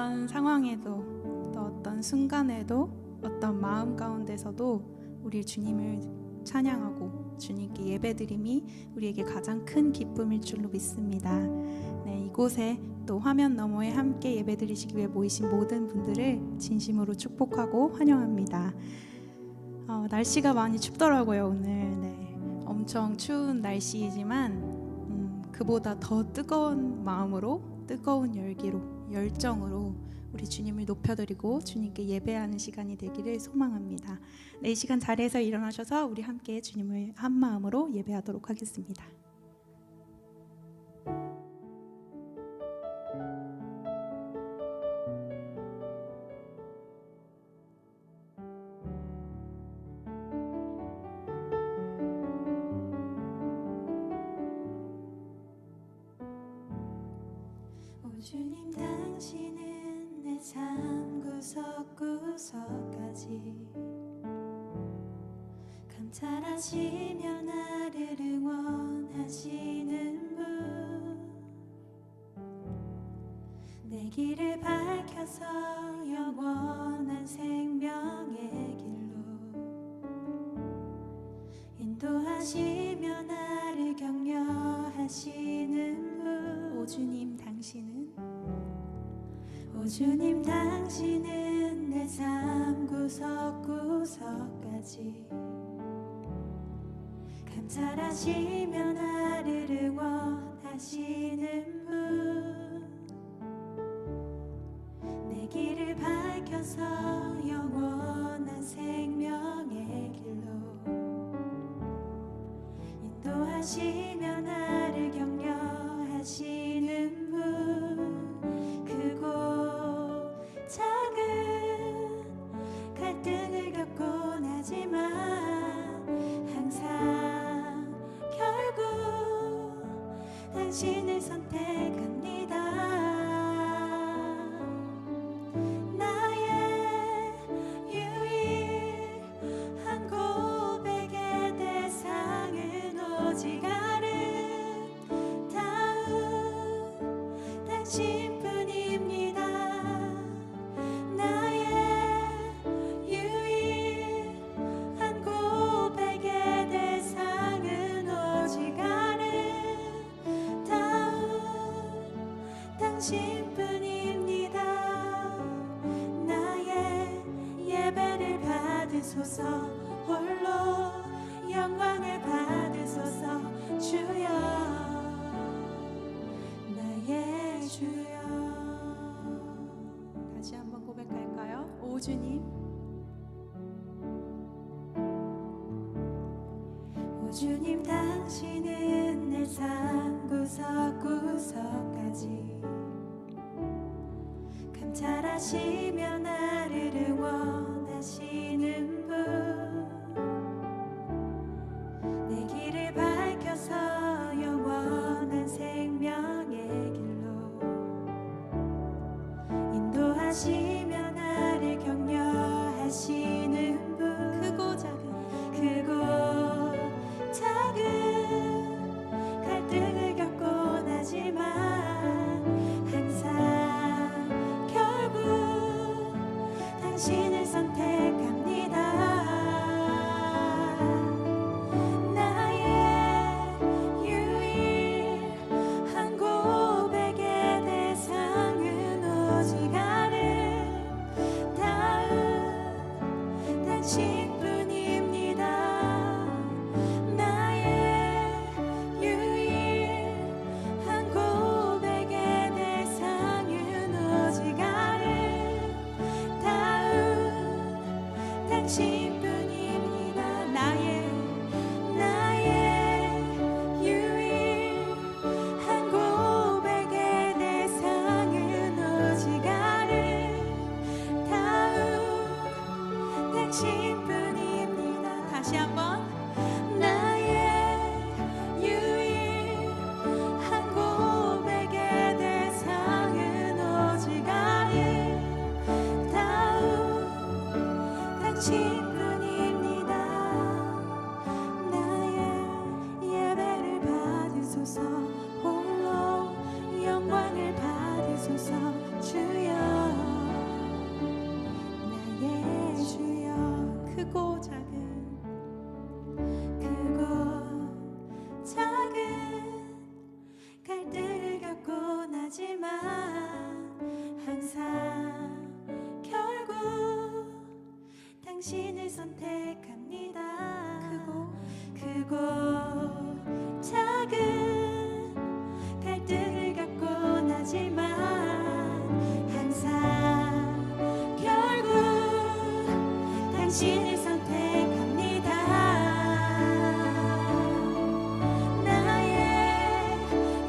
어떤 상황에도 또 어떤 순간에도 어떤 마음 가운데서도 우리 주님을 찬양하고 주님께 예배드림이 우리에게 가장 큰 기쁨일 줄로 믿습니다. 네, 이곳에 또 화면 너머에 함께 예배드리시기 위해 모이신 모든 분들을 진심으로 축복하고 환영합니다. 날씨가 많이 춥더라고요 오늘. 네, 엄청 추운 날씨이지만 그보다 더 뜨거운 마음으로, 뜨거운 열기로, 열정으로 우리 주님을 높여드리고 주님께 예배하는 시간이 되기를 소망합니다. 네, 이 시간 자리에서 일어나셔서 우리 함께 주님을 한 마음으로 예배하도록 하겠습니다. 오 주님, 당신은 내 삶 구석구석까지 감찰하시며 나를 응원하시는 분, 내 길을 밝혀서 영원한 생명의 길로 인도하시며 나를 격려하시는 분. 오 주님, 당신은 오 주님, 당신은 내 삶 구석구석까지 감찰하시며 나를 응원하시는 분, 내 길을 밝혀서 영원한 생명의 길로 인도하시며 나를 격려하시는 분, 크고 작은 갈등을 겪곤 하지만 항상 결국 당신을 선택합니다. 나의 유일한 고백의 대상은 오직 아름다운 당신뿐입니다. 나의 유일한 고백의 대상은 오직 아름다운 당신뿐입니다. 나의 예배를 받으소서, 홀로 영광을 받으소서. 주여, 나의 주여. 다시 한번 고백할까요? 오 주님, 오 주님, 당신은 내 삶 구석구석까지 감찰하시며 나를 응원하시는 분, 내 길을 밝혀서 영원한 생명의 길로 인도하시며 나를 격려하시는 분, 크고 작은 갈등을 겪곤 하지만 항상 결국 당신을 선택합니다. 나의 유일한 고백의 대상은 오직 아름다운 당신뿐입니다. 나의 유일한 고백의 대상은 오직 아름다운 당신뿐입니다. 나의 유일한 고백의 대상은 오직 아름다운 당신뿐입니다. 다시 한번 나의 유일한 고백의 대상은 오직 아름다운 당신뿐입니다. 나의 예배를 받으소서, 홀로 영광을 받으소서. 주여, 당신을 선택합니다. 크고 작은 갈등을 갖곤 하지만 항상 결국 당신을 선택합니다. 나의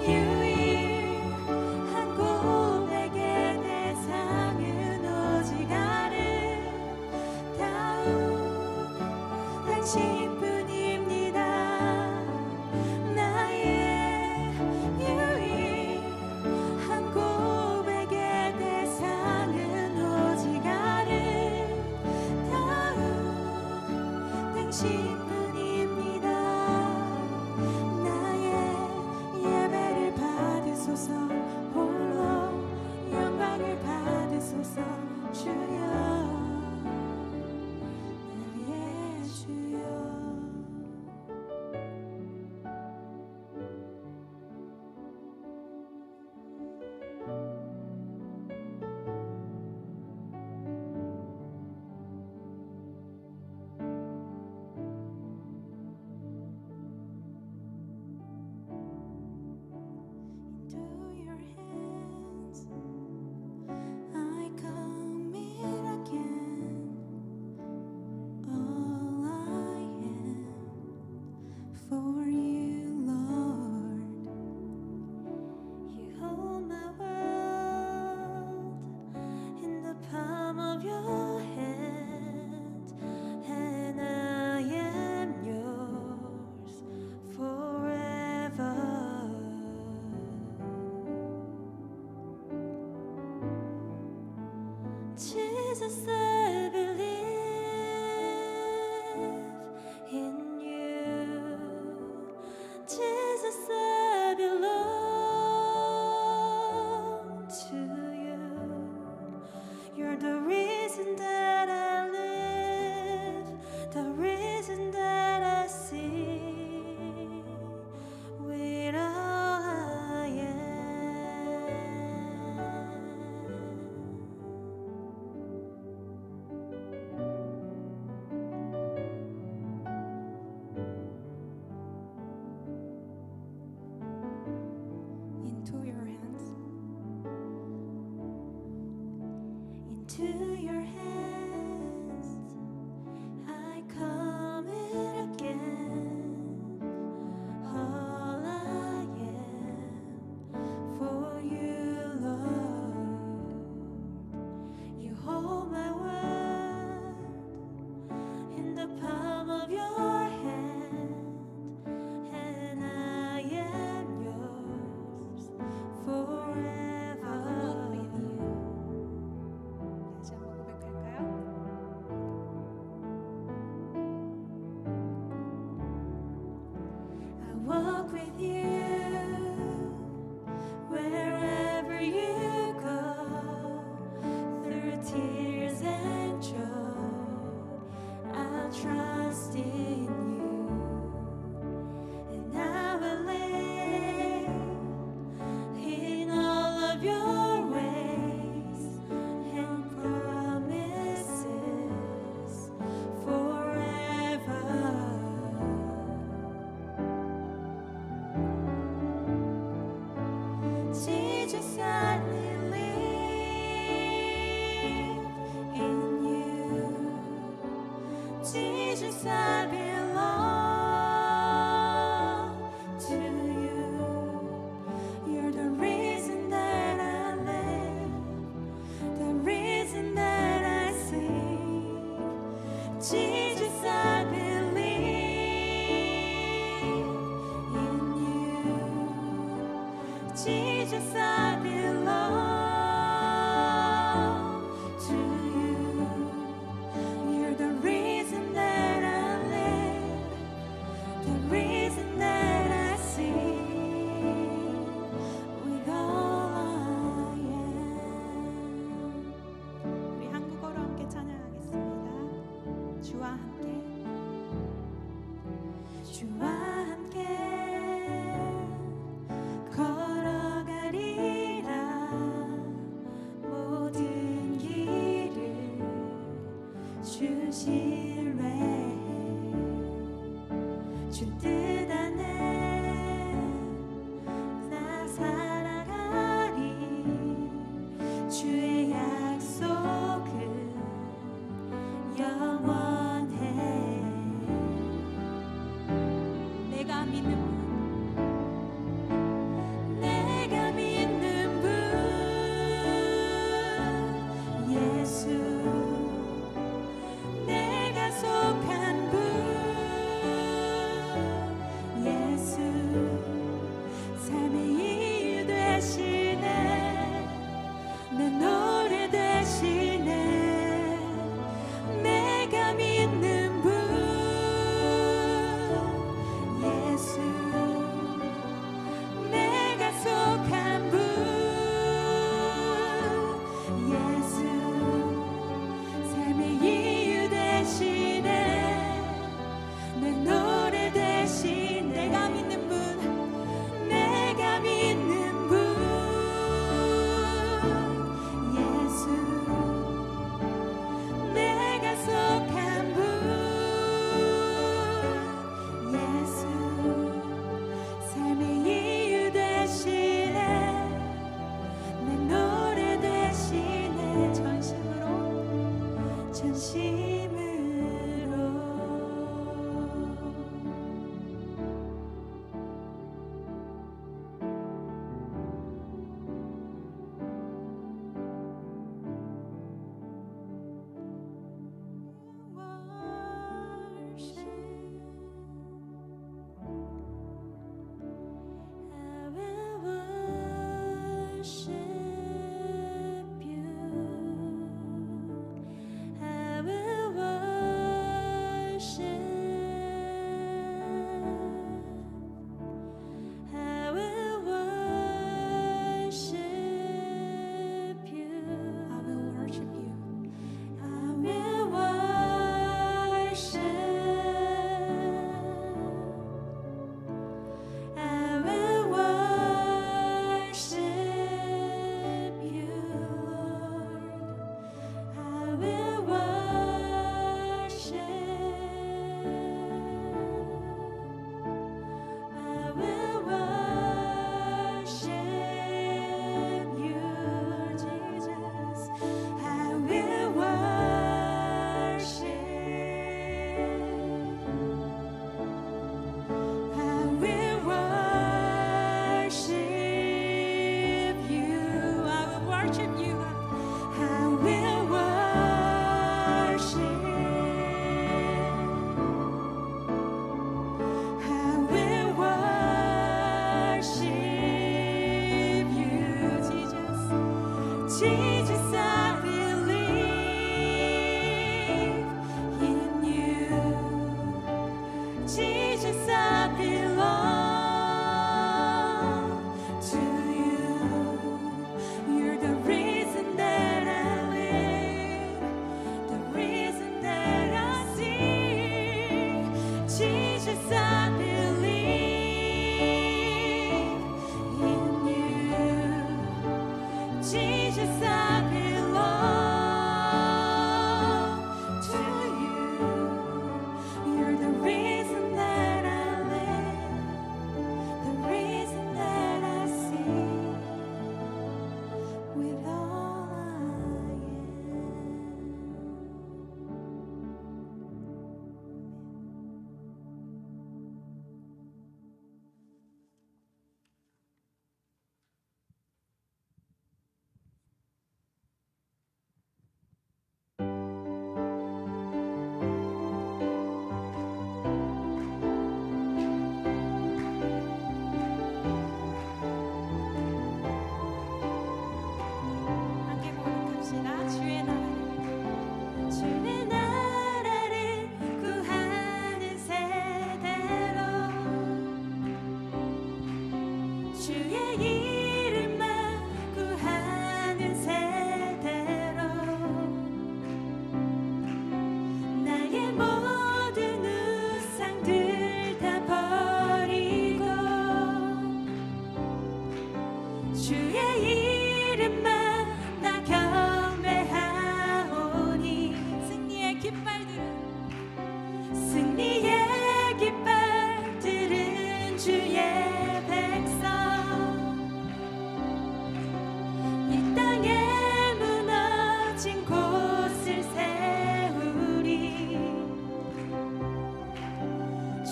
유일한 고백의 대상은 오직 아름다운 당신뿐입니다. 나의 유일한 고백의 대상은 오직 아름다운 당신뿐입니다. 나의 예배를 받으소서. 홀로 영광을 받으소서. 주여 나의 주여. Into your hands I commit again all I am for you, Lord. You hold my world in the palm of your hand, and I am yours forever. Jesus, I believe in you. Jesus, I belong to you. You're the reason that I live, the reason that I see with all I am. into your hands. Into your hands I commit again all I am for you, Lord. You hold my world in the palm of your hand, and I am yours forever. 다시 한번 고백할까요? I walk with you wherever you go, through tears and joy. I'll trust in you, and I will live in all of your ways and promises forever. Jesus, I believe in you. Jesus, I belong to you. You're the reason that I live, the reason that I sing. Jesus, I believe in you. Jesus, I belong to you. You're the reason that I live, the reason that I sing with all I am. 우리 한국어로 함께 찬양하겠습니다. 주와 함께. 주와 함께 걸어가리라. 모든 길을 주신 신뢰해 준 뜻 안에 나 살아가리 주의 약속은 영원해 내가 믿는 분 내가 믿는 분 예수 내가 속한 분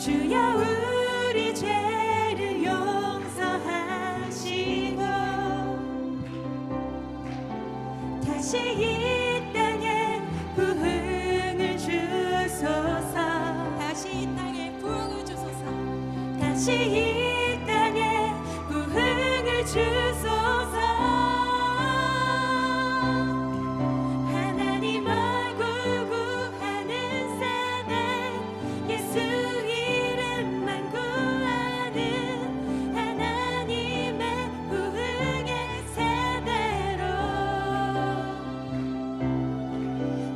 주여 우리 죄를 용서하시고 다시 이 땅에 부흥을 주소서. 다시 이 땅에 부흥을 주소서. 다시 이 땅에 부흥을 주소서. 하나님 얼굴 구하는 세대, 예수 이름만 구하는 하나님의 부흥의 세대로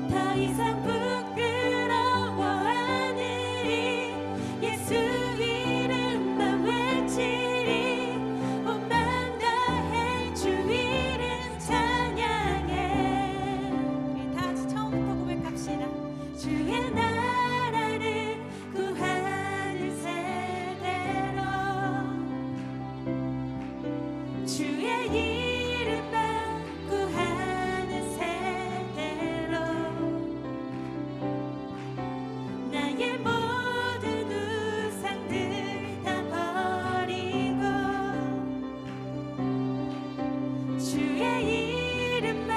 더 이상 부끄러워하느니 예수 이름만 외치리. 온 맘 다해 주 이름 찬양해. 우리 다 같이 처음부터 고백합시다. 주의 나라를 구하는 세대로 주의 이름만 구하는 세대로 나의 모든 우상들 다 버리고 주의 이름만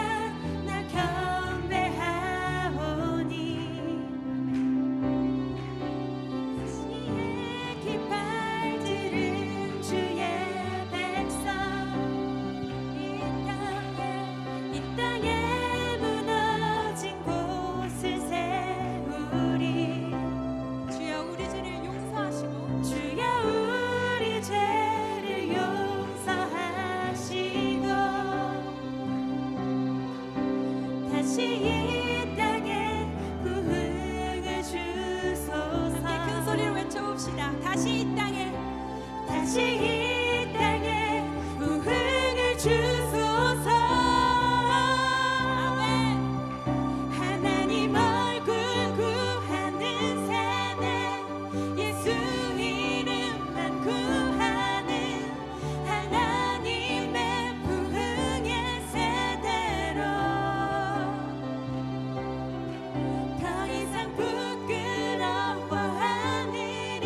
나 경배하오니 시의 깃발 들은 주의 백성 이 땅에 무너진 곳을 세우리. 주여 우리 죄를 용서하시고 주여 우리 죄를 용서하시고 다시 이 땅에 부흥을 주소서. 함께 큰 소리로 외쳐봅시다. 다시 이 땅에 다시 이 땅에 부흥을 주소서. 아멘. 하나님 얼굴 구하는 세대, 예수 이름만 구하는 하나님의 부흥의 세대로 더 이상 부끄러워하느니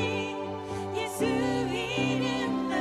예수 이름만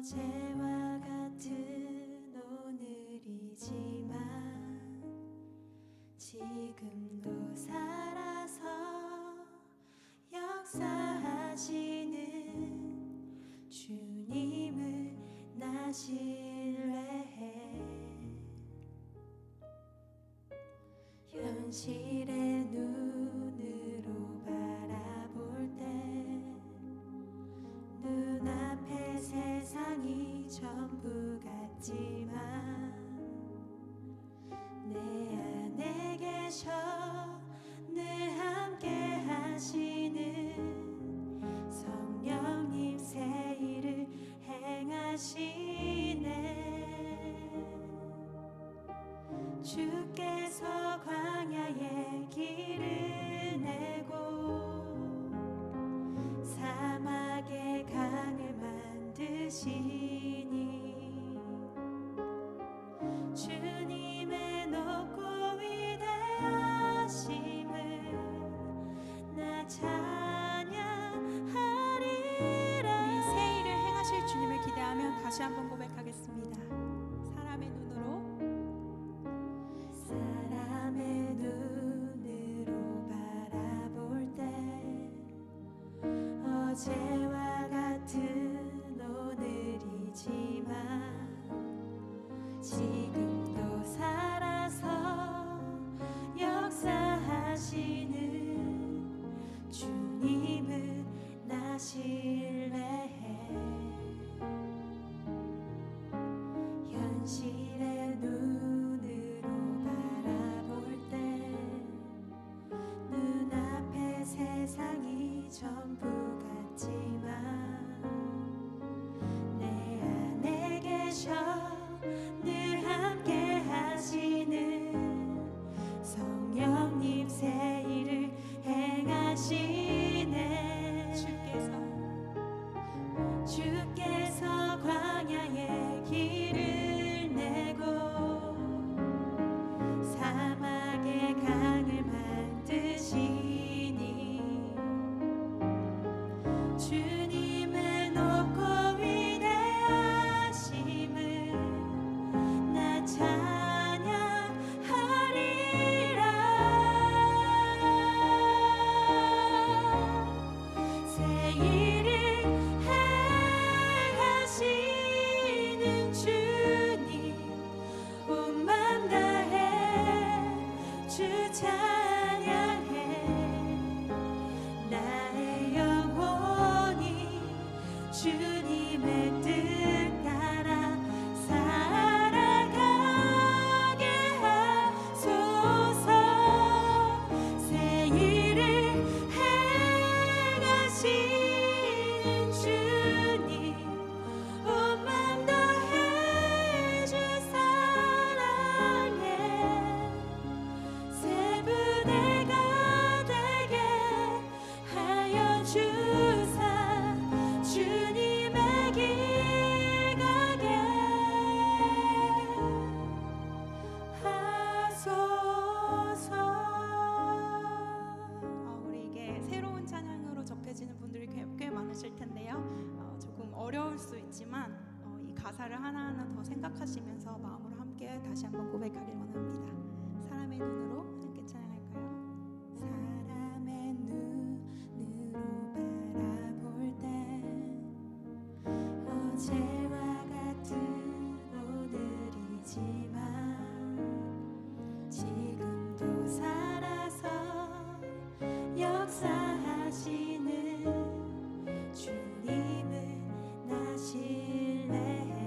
어제와 같은 오늘이지만 지금도 살아서 역사하시는 주님을 나 신뢰해. 현실의 눈으로 바라볼 때 눈앞의 세상이 전부 같지만 내 안에 계셔 늘 함께 하시는 성령님 새 일을 행하시네. 주께서 광야에 길을 내고 사막에 강을 만드시니 주님의 높고 위대하심을 나 찬양하리라. 우리 새 일을 행하실 주님을 기대하며 다시 한번 고백하겠습니다. 사람의 눈으로 바라볼 때 어제와 같은 오늘이지만 지금도 살아서 역사하시는 주님을 나 신뢰해. 현실의 눈으로 바라볼 때 눈앞의 세상이 전부 같지만 내 안에 계셔 늘 함께 하시는 성령님 새 일을 행하시네. 주께서 광야에 길을 내고 사막에 강을 만드시니 주님의 높고 위대하심을 나 찬양하리라. 새 일을 행하시는 주님 온 맘 다해 주 찬양해. 나의 영혼이 주님의 뜻 따라 살아가게 하소서. 새 일을 행하시는 주님 온 맘 다해 주 사랑해. 새 부대가 되게 하여 주사 주님의 길 가게 하소서. 우리에게 새로운 찬양으로 접해지는 분들이 꽤 많으실 텐데요. 조금 어려울 수 있지만 이 가사를 하나하나 더 생각하시면서 마음으로 함께 다시 한번 고백하길 원합니다. 사람의 눈으로 함께 찬양할까요? 사람의 눈으로 바라볼 때 어제와 같은 오늘이지만 지금도 살아서 역사하시는 주님을 나 신뢰해.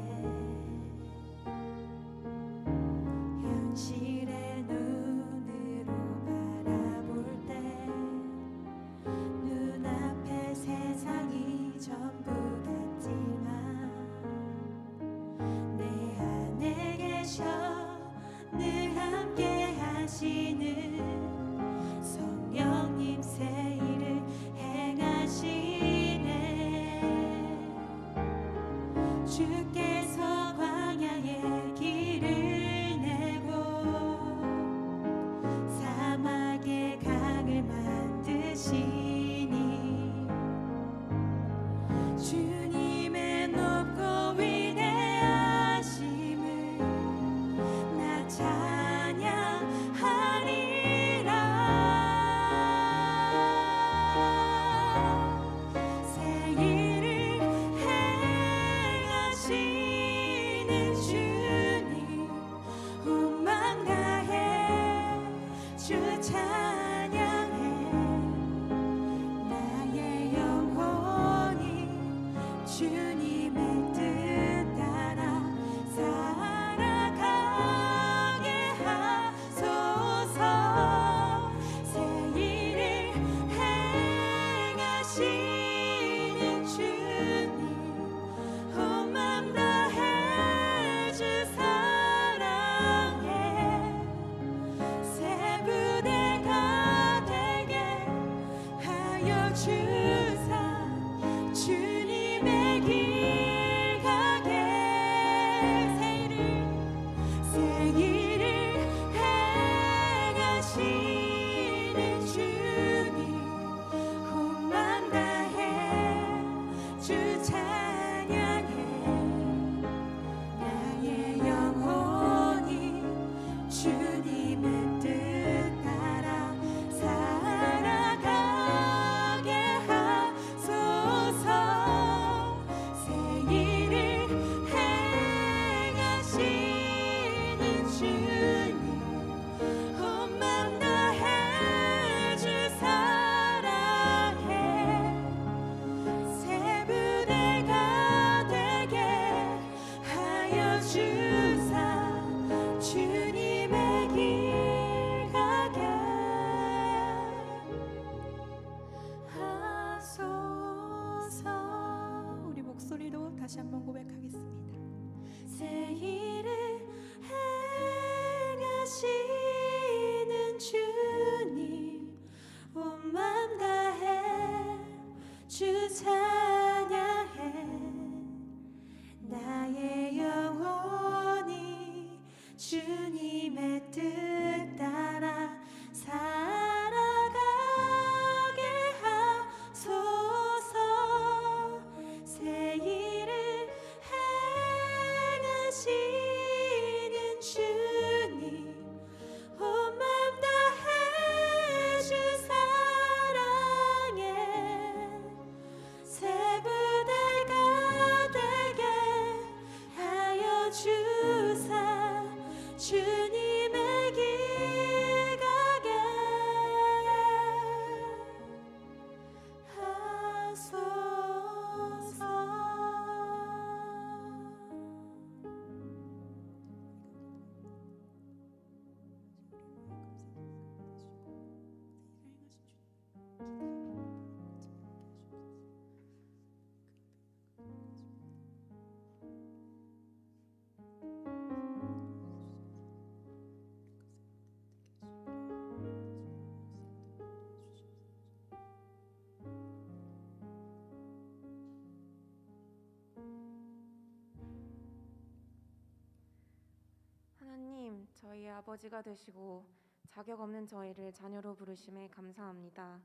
저희의 아버지가 되시고 자격 없는 저희를 자녀로 부르심에 감사합니다.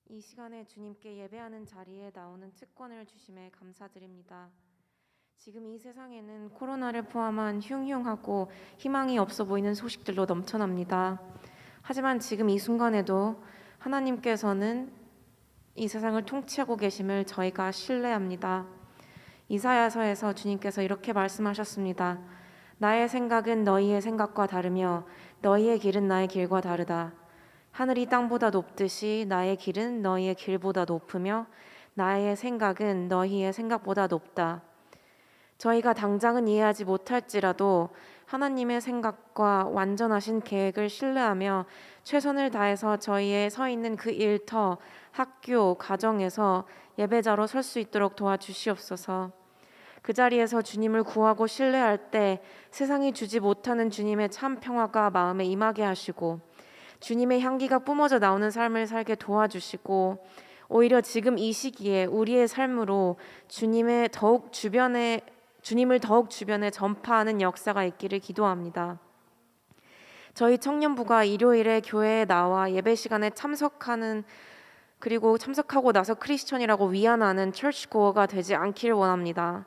이 시간에 주님께 예배하는 자리에 나오는 특권을 주심에 감사드립니다. 지금 이 세상에는 코로나를 포함한 흉흉하고 희망이 없어 보이는 소식들로 넘쳐납니다. 하지만 지금 이 순간에도 하나님께서는 이 세상을 통치하고 계심을 저희가 신뢰합니다. 이사야서에서 주님께서 이렇게 말씀하셨습니다. 나의 생각은 너희의 생각과 다르며 너희의 길은 나의 길과 다르다. 하늘이 땅보다 높듯이 나의 길은 너희의 길보다 높으며 나의 생각은 너희의 생각보다 높다. 저희가 당장은 이해하지 못할지라도 하나님의 생각과 완전하신 계획을 신뢰하며 최선을 다해서 저희의 서 있는 그 일터, 학교, 가정에서 예배자로 설 수 있도록 도와주시옵소서. 그 자리에서 주님을 구하고 신뢰할 때 세상이 주지 못하는 주님의 참 평화가 마음에 임하게 하시고 주님의 향기가 뿜어져 나오는 삶을 살게 도와주시고 오히려 지금 이 시기에 우리의 삶으로 주님을 더욱 주변에 전파하는 역사가 있기를 기도합니다. 저희 청년부가 일요일에 교회에 나와 예배 시간에 참석하고 나서 크리스천이라고 위안하는 처치고어가 되지 않기를 원합니다.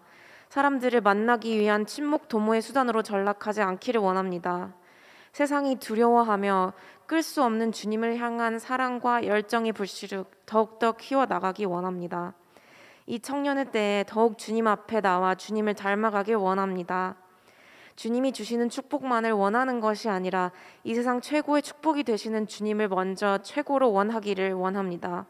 사람들을 만나기 위한 친목 도모의 수단으로 전락하지 않기를 원합니다. 세상이 두려워하며 끌 수 없는 주님을 향한 사랑과 열정의 불씨를 더욱더 키워나가기 원합니다. 이 청년의 때에 더욱 주님 앞에 나와 주님을 닮아가길 원합니다. 주님이 주시는 축복만을 원하는 것이 아니라 이 세상 최고의 축복이 되시는 주님을 먼저 최고로 원하기를 원합니다.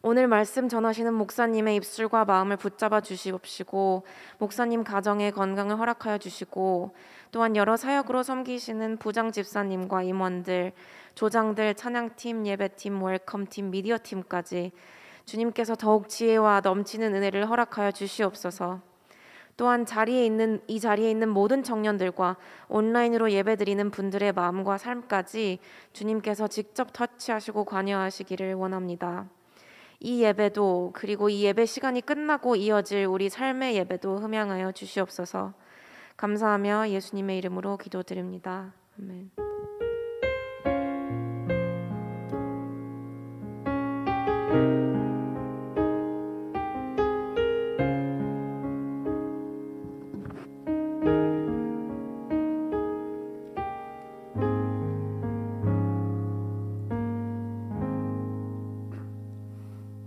오늘 말씀 전하시는 목사님의 입술과 마음을 붙잡아 주시옵시고 목사님 가정의 건강을 허락하여 주시고 또한 여러 사역으로 섬기시는 부장 집사님과 임원들, 조장들, 찬양팀, 예배팀, 웰컴팀, 미디어팀까지 주님께서 더욱 지혜와 넘치는 은혜를 허락하여 주시옵소서. 또한 이 자리에 있는 모든 청년들과 온라인으로 예배드리는 분들의 마음과 삶까지 주님께서 직접 터치하시고 관여하시기를 원합니다. 이 예배도 그리고 이 예배 시간이 끝나고 이어질 우리 삶의 예배도 흠양하여 주시옵소서. 감사하며 예수님의 이름으로 기도드립니다. 아멘.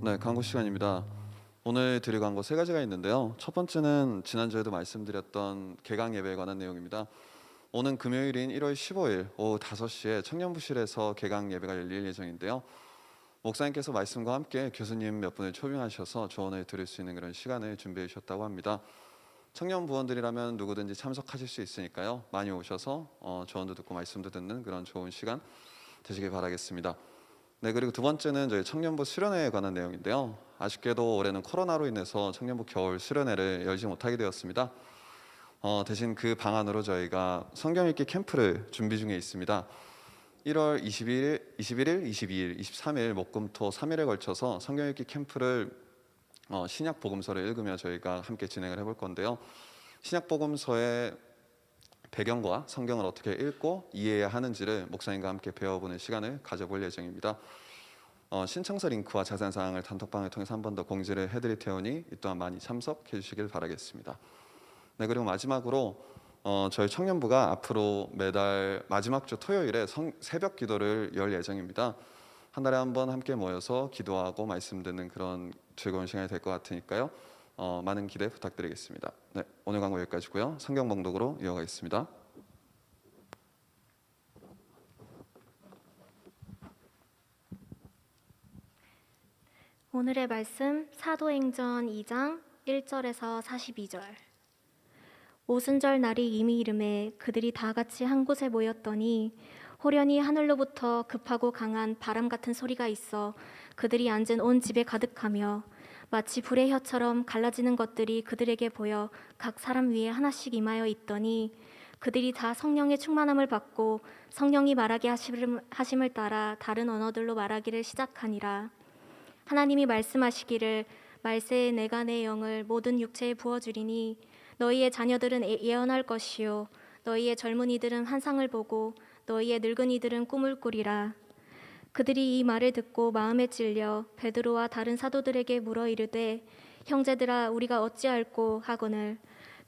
네, 광고 시간입니다. 오늘 드릴 광고 세 가지가 있는데요. 첫 번째는 지난주에도 말씀드렸던 개강 예배에 관한 내용입니다. 오는 금요일인 1월 15일 오후 5시에 청년부실에서 개강 예배가 열릴 예정인데요. 목사님께서 말씀과 함께 교수님 몇 분을 초빙하셔서 조언을 드릴 수 있는 그런 시간을 준비해 주셨다고 합니다. 청년 부원들이라면 누구든지 참석하실 수 있으니까요. 많이 오셔서 조언도 듣고 말씀도 듣는 그런 좋은 시간 되시길 바라겠습니다. 네, 그리고 두 번째는 저희 청년부 수련회에 관한 내용인데요. 아쉽게도 올해는 코로나로 인해서 청년부 겨울 수련회를 열지 못하게 되었습니다. 대신 그 방안으로 저희가 성경 읽기 캠프를 준비 중에 있습니다. 1월 21일, 22일, 23일 목금토 3일에 걸쳐서 성경 읽기 캠프를 신약 복음서를 읽으며 저희가 함께 진행을 해볼 건데요. 신약 복음서의 배경과 성경을 어떻게 읽고 이해해야 하는지를 목사님과 함께 배워보는 시간을 가져볼 예정입니다. 신청서 링크와 자세한 사항을 단톡방을 통해서 한 번 더 공지를 해드릴 테오니 이 또한 많이 참석해 주시길 바라겠습니다. 네, 그리고 마지막으로 저희 청년부가 앞으로 매달 마지막 주 토요일에 새벽 기도를 열 예정입니다. 한 달에 한 번 함께 모여서 기도하고 말씀 듣는 그런 즐거운 시간이 될 것 같으니까요. 많은 기대 부탁드리겠습니다. 네, 오늘 광고 여기까지고요. 성경 봉독으로 이어가겠습니다. 오늘의 말씀 사도행전 2장 1절에서 42절. 오순절 날이 이미 이름에 그들이 다 같이 한 곳에 모였더니 호련히 하늘로부터 급하고 강한 바람 같은 소리가 있어 그들이 앉은 온 집에 가득하며 마치 불의 혀처럼 갈라지는 것들이 그들에게 보여 각 사람 위에 하나씩 임하여 있더니 그들이 다 성령의 충만함을 받고 성령이 말하게 하심을 따라 다른 언어들로 말하기를 시작하니라. 하나님이 말씀하시기를 말세에 내가 내 영을 모든 육체에 부어주리니 너희의 자녀들은 예언할 것이요 너희의 젊은이들은 환상을 보고 너희의 늙은이들은 꿈을 꾸리라. 그들이 이 말을 듣고 마음에 찔려 베드로와 다른 사도들에게 물어 이르되 형제들아 우리가 어찌할꼬 하거늘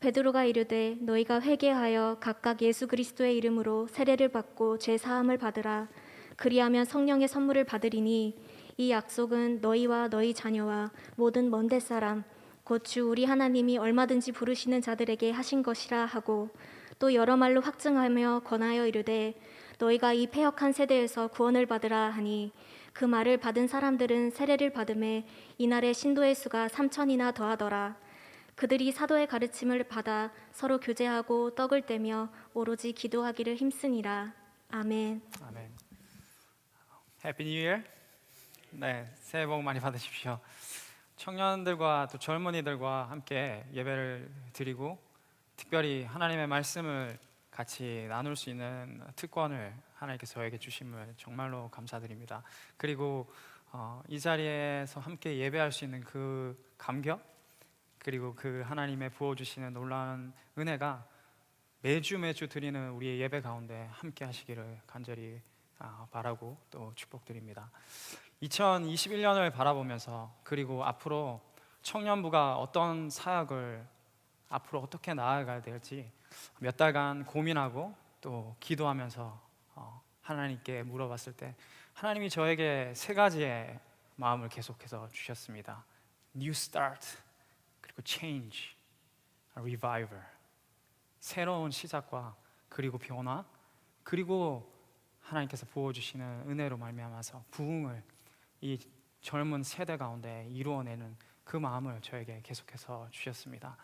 베드로가 이르되 너희가 회개하여 각각 예수 그리스도의 이름으로 세례를 받고 죄 사함을 받으라. 그리하면 성령의 선물을 받으리니 이 약속은 너희와 너희 자녀와 모든 먼데 사람 곧 주 우리 하나님이 얼마든지 부르시는 자들에게 하신 것이라 하고 또 여러 말로 확증하며 권하여 이르되 너희가 이 패역한 세대에서 구원을 받으라 하니 그 말을 받은 사람들은 세례를 받음에 이날의 신도의 수가 3,000이나 더하더라. 그들이 사도의 가르침을 받아 서로 교제하고 떡을 떼며 오로지 기도하기를 힘쓰니라. 아멘. 아멘. 해피 뉴 이어. 네, 새해 복 많이 받으십시오. 청년들과 또 젊은이들과 함께 예배를 드리고 특별히 하나님의 말씀을 같이 나눌 수 있는 특권을 하나님께서 저에게 주심을 정말로 감사드립니다. 그리고 이 자리에서 함께 예배할 수 있는 그 감격 그리고 그 하나님의 부어주시는 놀라운 은혜가 매주 드리는 우리의 예배 가운데 함께 하시기를 간절히 바라고 또 축복드립니다. 2021년을 바라보면서 그리고 앞으로 청년부가 어떤 사역을 앞으로 어떻게 나아가야 될지 몇 달간 고민하고 또 기도하면서 하나님께 물어봤을 때 하나님이 저에게 세 가지의 마음을 계속해서 주셨습니다. New start, 그리고 change, revival. 새로운 시작과 그리고 변화, 그리고 하나님께서 부어주시는 은혜로 말미암아서 부흥을 이 젊은 세대 가운데 이루어내는 그 마음을 저에게 계속해서 주셨습니다.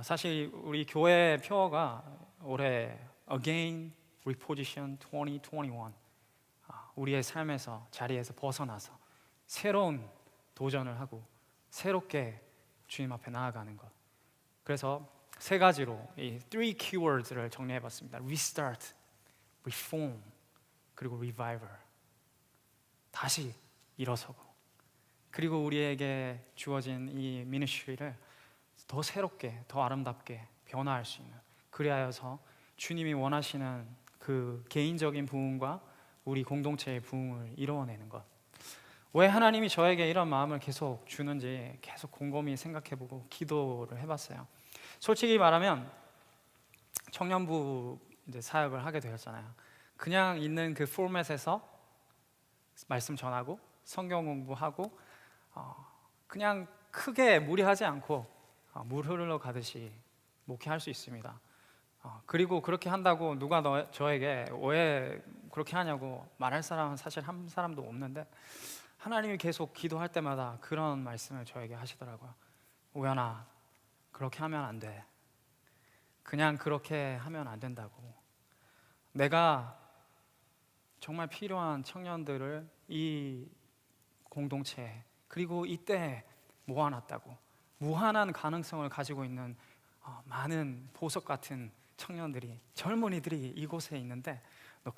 사실 우리 교회 표어가 올해 Again Reposition 2021, 우리의 삶에서 자리에서 벗어나서 새로운 도전을 하고 새롭게 주님 앞에 나아가는 것. 그래서 세 가지로 이 3 keywords를 정리해봤습니다. Restart, Reform, 그리고 Revival. 다시 일어서고 그리고 우리에게 주어진 이 미니스트리를 더 새롭게, 더 아름답게 변화할 수 있는, 그리하여서 주님이 원하시는 그 개인적인 부흥과 우리 공동체의 부흥을 이루어내는 것. 왜 하나님이 저에게 이런 마음을 계속 주는지 계속 곰곰이 생각해보고 기도를 해봤어요. 솔직히 말하면 청년부 이제 사역을 하게 되었잖아요. 그냥 있는 그 포맷에서 말씀 전하고 성경 공부하고 그냥 크게 무리하지 않고 물 흐르러 가듯이 목회할 수 있습니다. 그리고 그렇게 한다고 누가 저에게 왜 그렇게 하냐고 말할 사람은 사실 한 사람도 없는데 하나님이 계속 기도할 때마다 그런 말씀을 저에게 하시더라고요. 우연아, 그렇게 하면 안 돼. 그냥 그렇게 하면 안 된다고. 내가 정말 필요한 청년들을 이 공동체 그리고 이때 모아놨다고. 무한한 가능성을 가지고 있는 많은 보석 같은 청년들이, 젊은이들이 이곳에 있는데 너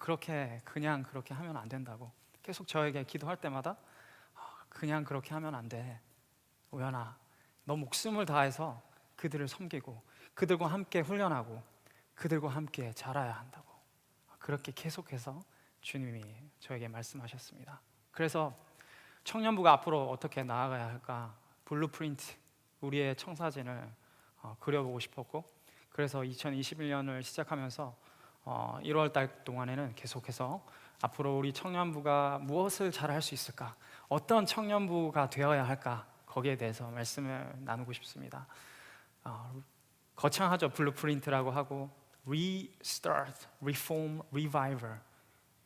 그냥 그렇게 하면 안 된다고 계속 저에게 기도할 때마다 그냥 그렇게 하면 안 돼. 우연아, 너 목숨을 다해서 그들을 섬기고 그들과 함께 훈련하고 그들과 함께 자라야 한다고. 그렇게 계속해서 주님이 저에게 말씀하셨습니다. 그래서 청년부가 앞으로 어떻게 나아가야 할까, 블루프린트, 우리의 청사진을 그려보고 싶었고, 그래서 2021년을 시작하면서 1월 달 동안에는 계속해서 앞으로 우리 청년부가 무엇을 잘할 수 있을까, 어떤 청년부가 되어야 할까, 거기에 대해서 말씀을 나누고 싶습니다. 거창하죠. 블루프린트라고 하고 Restart, Reform, Revival,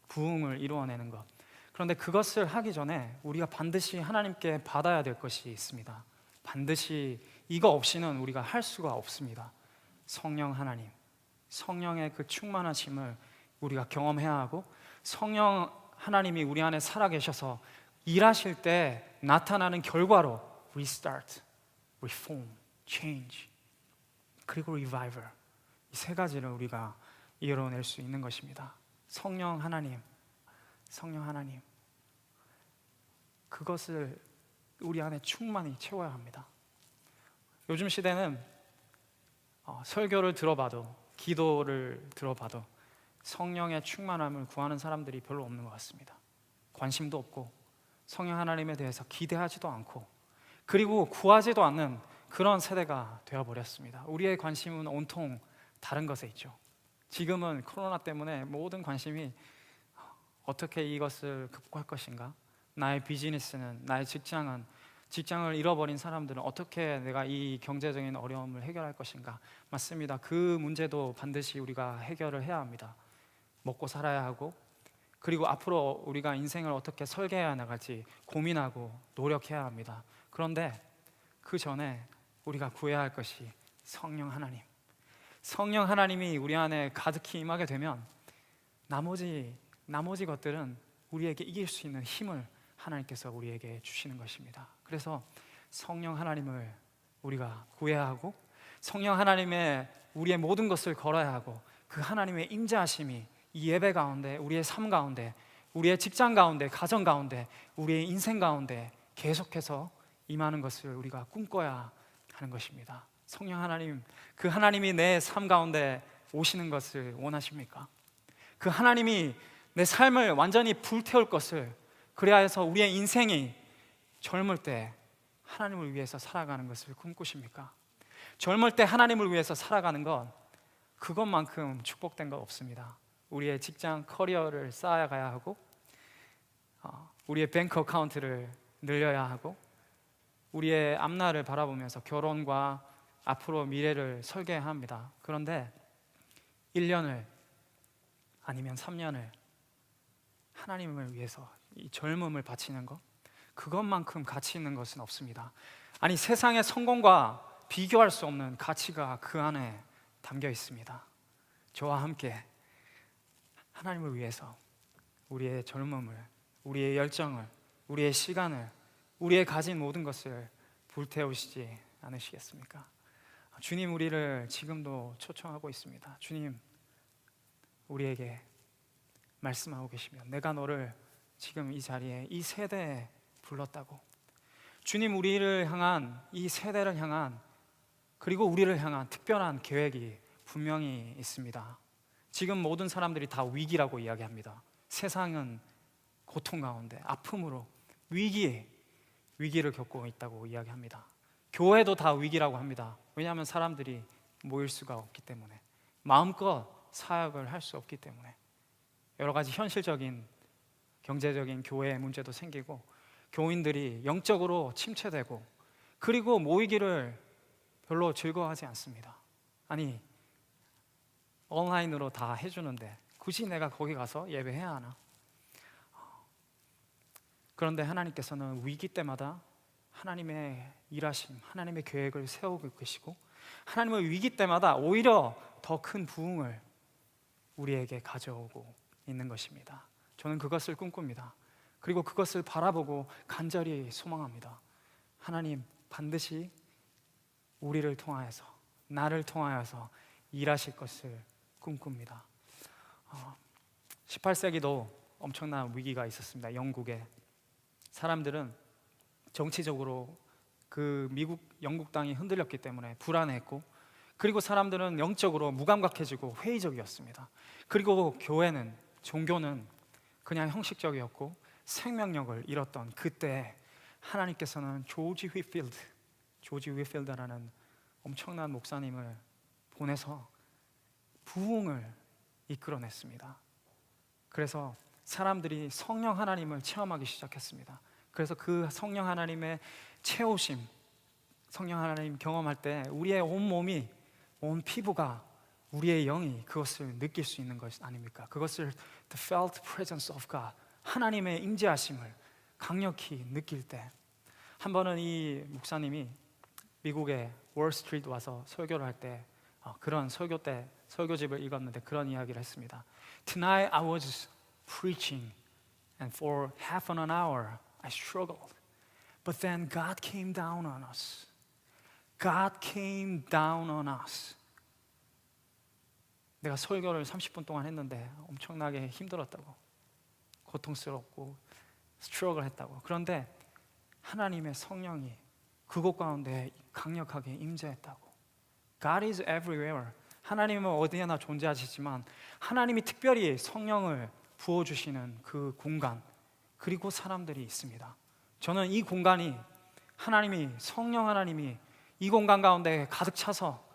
부흥을 이루어내는 것. 그런데 그것을 하기 전에 우리가 반드시 하나님께 받아야 될 것이 있습니다. 반드시 이거 없이는 우리가 할 수가 없습니다. 성령 하나님, 성령의 그 충만하심을 우리가 경험해야 하고, 성령 하나님이 우리 안에 살아계셔서 일하실 때 나타나는 결과로 Restart, Reform, Change, 그리고 Revival, 이 세 가지를 우리가 이뤄낼 수 있는 것입니다. 성령 하나님, 성령 하나님, 그것을 우리 안에 충만히 채워야 합니다. 요즘 시대는 설교를 들어봐도 기도를 들어봐도 성령의 충만함을 구하는 사람들이 별로 없는 것 같습니다. 관심도 없고 성령 하나님에 대해서 기대하지도 않고 그리고 구하지도 않는 그런 세대가 되어버렸습니다. 우리의 관심은 온통 다른 것에 있죠. 지금은 코로나 때문에 모든 관심이 어떻게 이것을 극복할 것인가, 나의 비즈니스는, 나의 직장을 잃어버린 사람들은 어떻게 내가 이 경제적인 어려움을 해결할 것인가. 맞습니다. 그 문제도 반드시 우리가 해결을 해야 합니다. 먹고 살아야 하고 그리고 앞으로 우리가 인생을 어떻게 설계해 나갈지 고민하고 노력해야 합니다. 그런데 그 전에 우리가 구해야 할 것이 성령 하나님. 성령 하나님이 우리 안에 가득히 임하게 되면 나머지 것들은 우리에게 이길 수 있는 힘을 하나님께서 우리에게 주시는 것입니다. 그래서 성령 하나님을 우리가 구해야 하고 성령 하나님의 우리의 모든 것을 걸어야 하고 그 하나님의 임재하심이 이 예배 가운데, 우리의 삶 가운데, 우리의 직장 가운데, 가정 가운데, 우리의 인생 가운데 계속해서 임하는 것을 우리가 꿈꿔야 하는 것입니다. 성령 하나님, 그 하나님이 내 삶 가운데 오시는 것을 원하십니까? 그 하나님이 내 삶을 완전히 불태울 것을, 그래야 해서 우리의 인생이 젊을 때 하나님을 위해서 살아가는 것을 꿈꾸십니까? 젊을 때 하나님을 위해서 살아가는 것, 그것만큼 축복된 것 없습니다. 우리의 직장 커리어를 쌓아가야 하고 우리의 뱅크 어카운트를 늘려야 하고 우리의 앞날을 바라보면서 결혼과 앞으로 미래를 설계해야 합니다. 그런데 1년을 아니면 3년을 하나님을 위해서 이 젊음을 바치는 것, 그것만큼 가치 있는 것은 없습니다. 아니, 세상의 성공과 비교할 수 없는 가치가 그 안에 담겨 있습니다. 저와 함께 하나님을 위해서 우리의 젊음을, 우리의 열정을, 우리의 시간을, 우리의 가진 모든 것을 불태우시지 않으시겠습니까? 주님, 우리를 지금도 초청하고 있습니다. 주님, 우리에게 말씀하고 계시며 내가 너를 지금 이 자리에, 이 세대에 불렀다고. 주님, 우리를 향한, 이 세대를 향한, 그리고 우리를 향한 특별한 계획이 분명히 있습니다. 지금 모든 사람들이 다 위기라고 이야기합니다. 세상은 고통 가운데 아픔으로 위기를 겪고 있다고 이야기합니다. 교회도 다 위기라고 합니다. 왜냐하면 사람들이 모일 수가 없기 때문에, 마음껏 사역을 할 수 없기 때문에, 여러 가지 현실적인 경제적인 교회의 문제도 생기고 교인들이 영적으로 침체되고 그리고 모이기를 별로 즐거워하지 않습니다. 아니, 온라인으로 다 해주는데 굳이 내가 거기 가서 예배해야 하나? 그런데 하나님께서는 위기 때마다 하나님의 일하심, 하나님의 계획을 세우고 계시고 하나님의 위기 때마다 오히려 더 큰 부흥을 우리에게 가져오고 있는 것입니다. 저는 그것을 꿈꿉니다. 그리고 그것을 바라보고 간절히 소망합니다. 하나님, 반드시 우리를 통하여서, 나를 통하여서 일하실 것을 꿈꿉니다. 18세기도 엄청난 위기가 있었습니다. 영국에 사람들은 정치적으로 그 영국 땅이 흔들렸기 때문에 불안했고, 그리고 사람들은 영적으로 무감각해지고 회의적이었습니다. 그리고 종교는 그냥 형식적이었고 생명력을 잃었던 그때 하나님께서는 조지 휘필드라는 엄청난 목사님을 보내서 부흥을 이끌어냈습니다. 그래서 사람들이 성령 하나님을 체험하기 시작했습니다. 그래서 그 성령 하나님의 채우심, 성령 하나님 경험할 때 우리의 온 몸이, 온 피부가, 우리의 영이 그것을 느낄 수 있는 것 아닙니까? 그것을 the felt presence of God, 하나님의 임재하심을 강력히 느낄 때, 한 번은 이 목사님이 미국의 월스트리트 와서 설교를 할 때 그런 설교집을 읽었는데 그런 이야기를 했습니다. Tonight I was preaching and for half an hour I struggled. But then God came down on us. God came down on us. 내가 설교를 30분 동안 했는데 엄청나게 힘들었다고, 고통스럽고 스트러글 했다고. 그런데 하나님의 성령이 그곳 가운데 강력하게 임재했다고. God is everywhere. 하나님은 어디에나 존재하시지만 하나님이 특별히 성령을 부어주시는 그 공간, 그리고 사람들이 있습니다. 저는 이 공간이 성령 하나님이 이 공간 가운데 가득 차서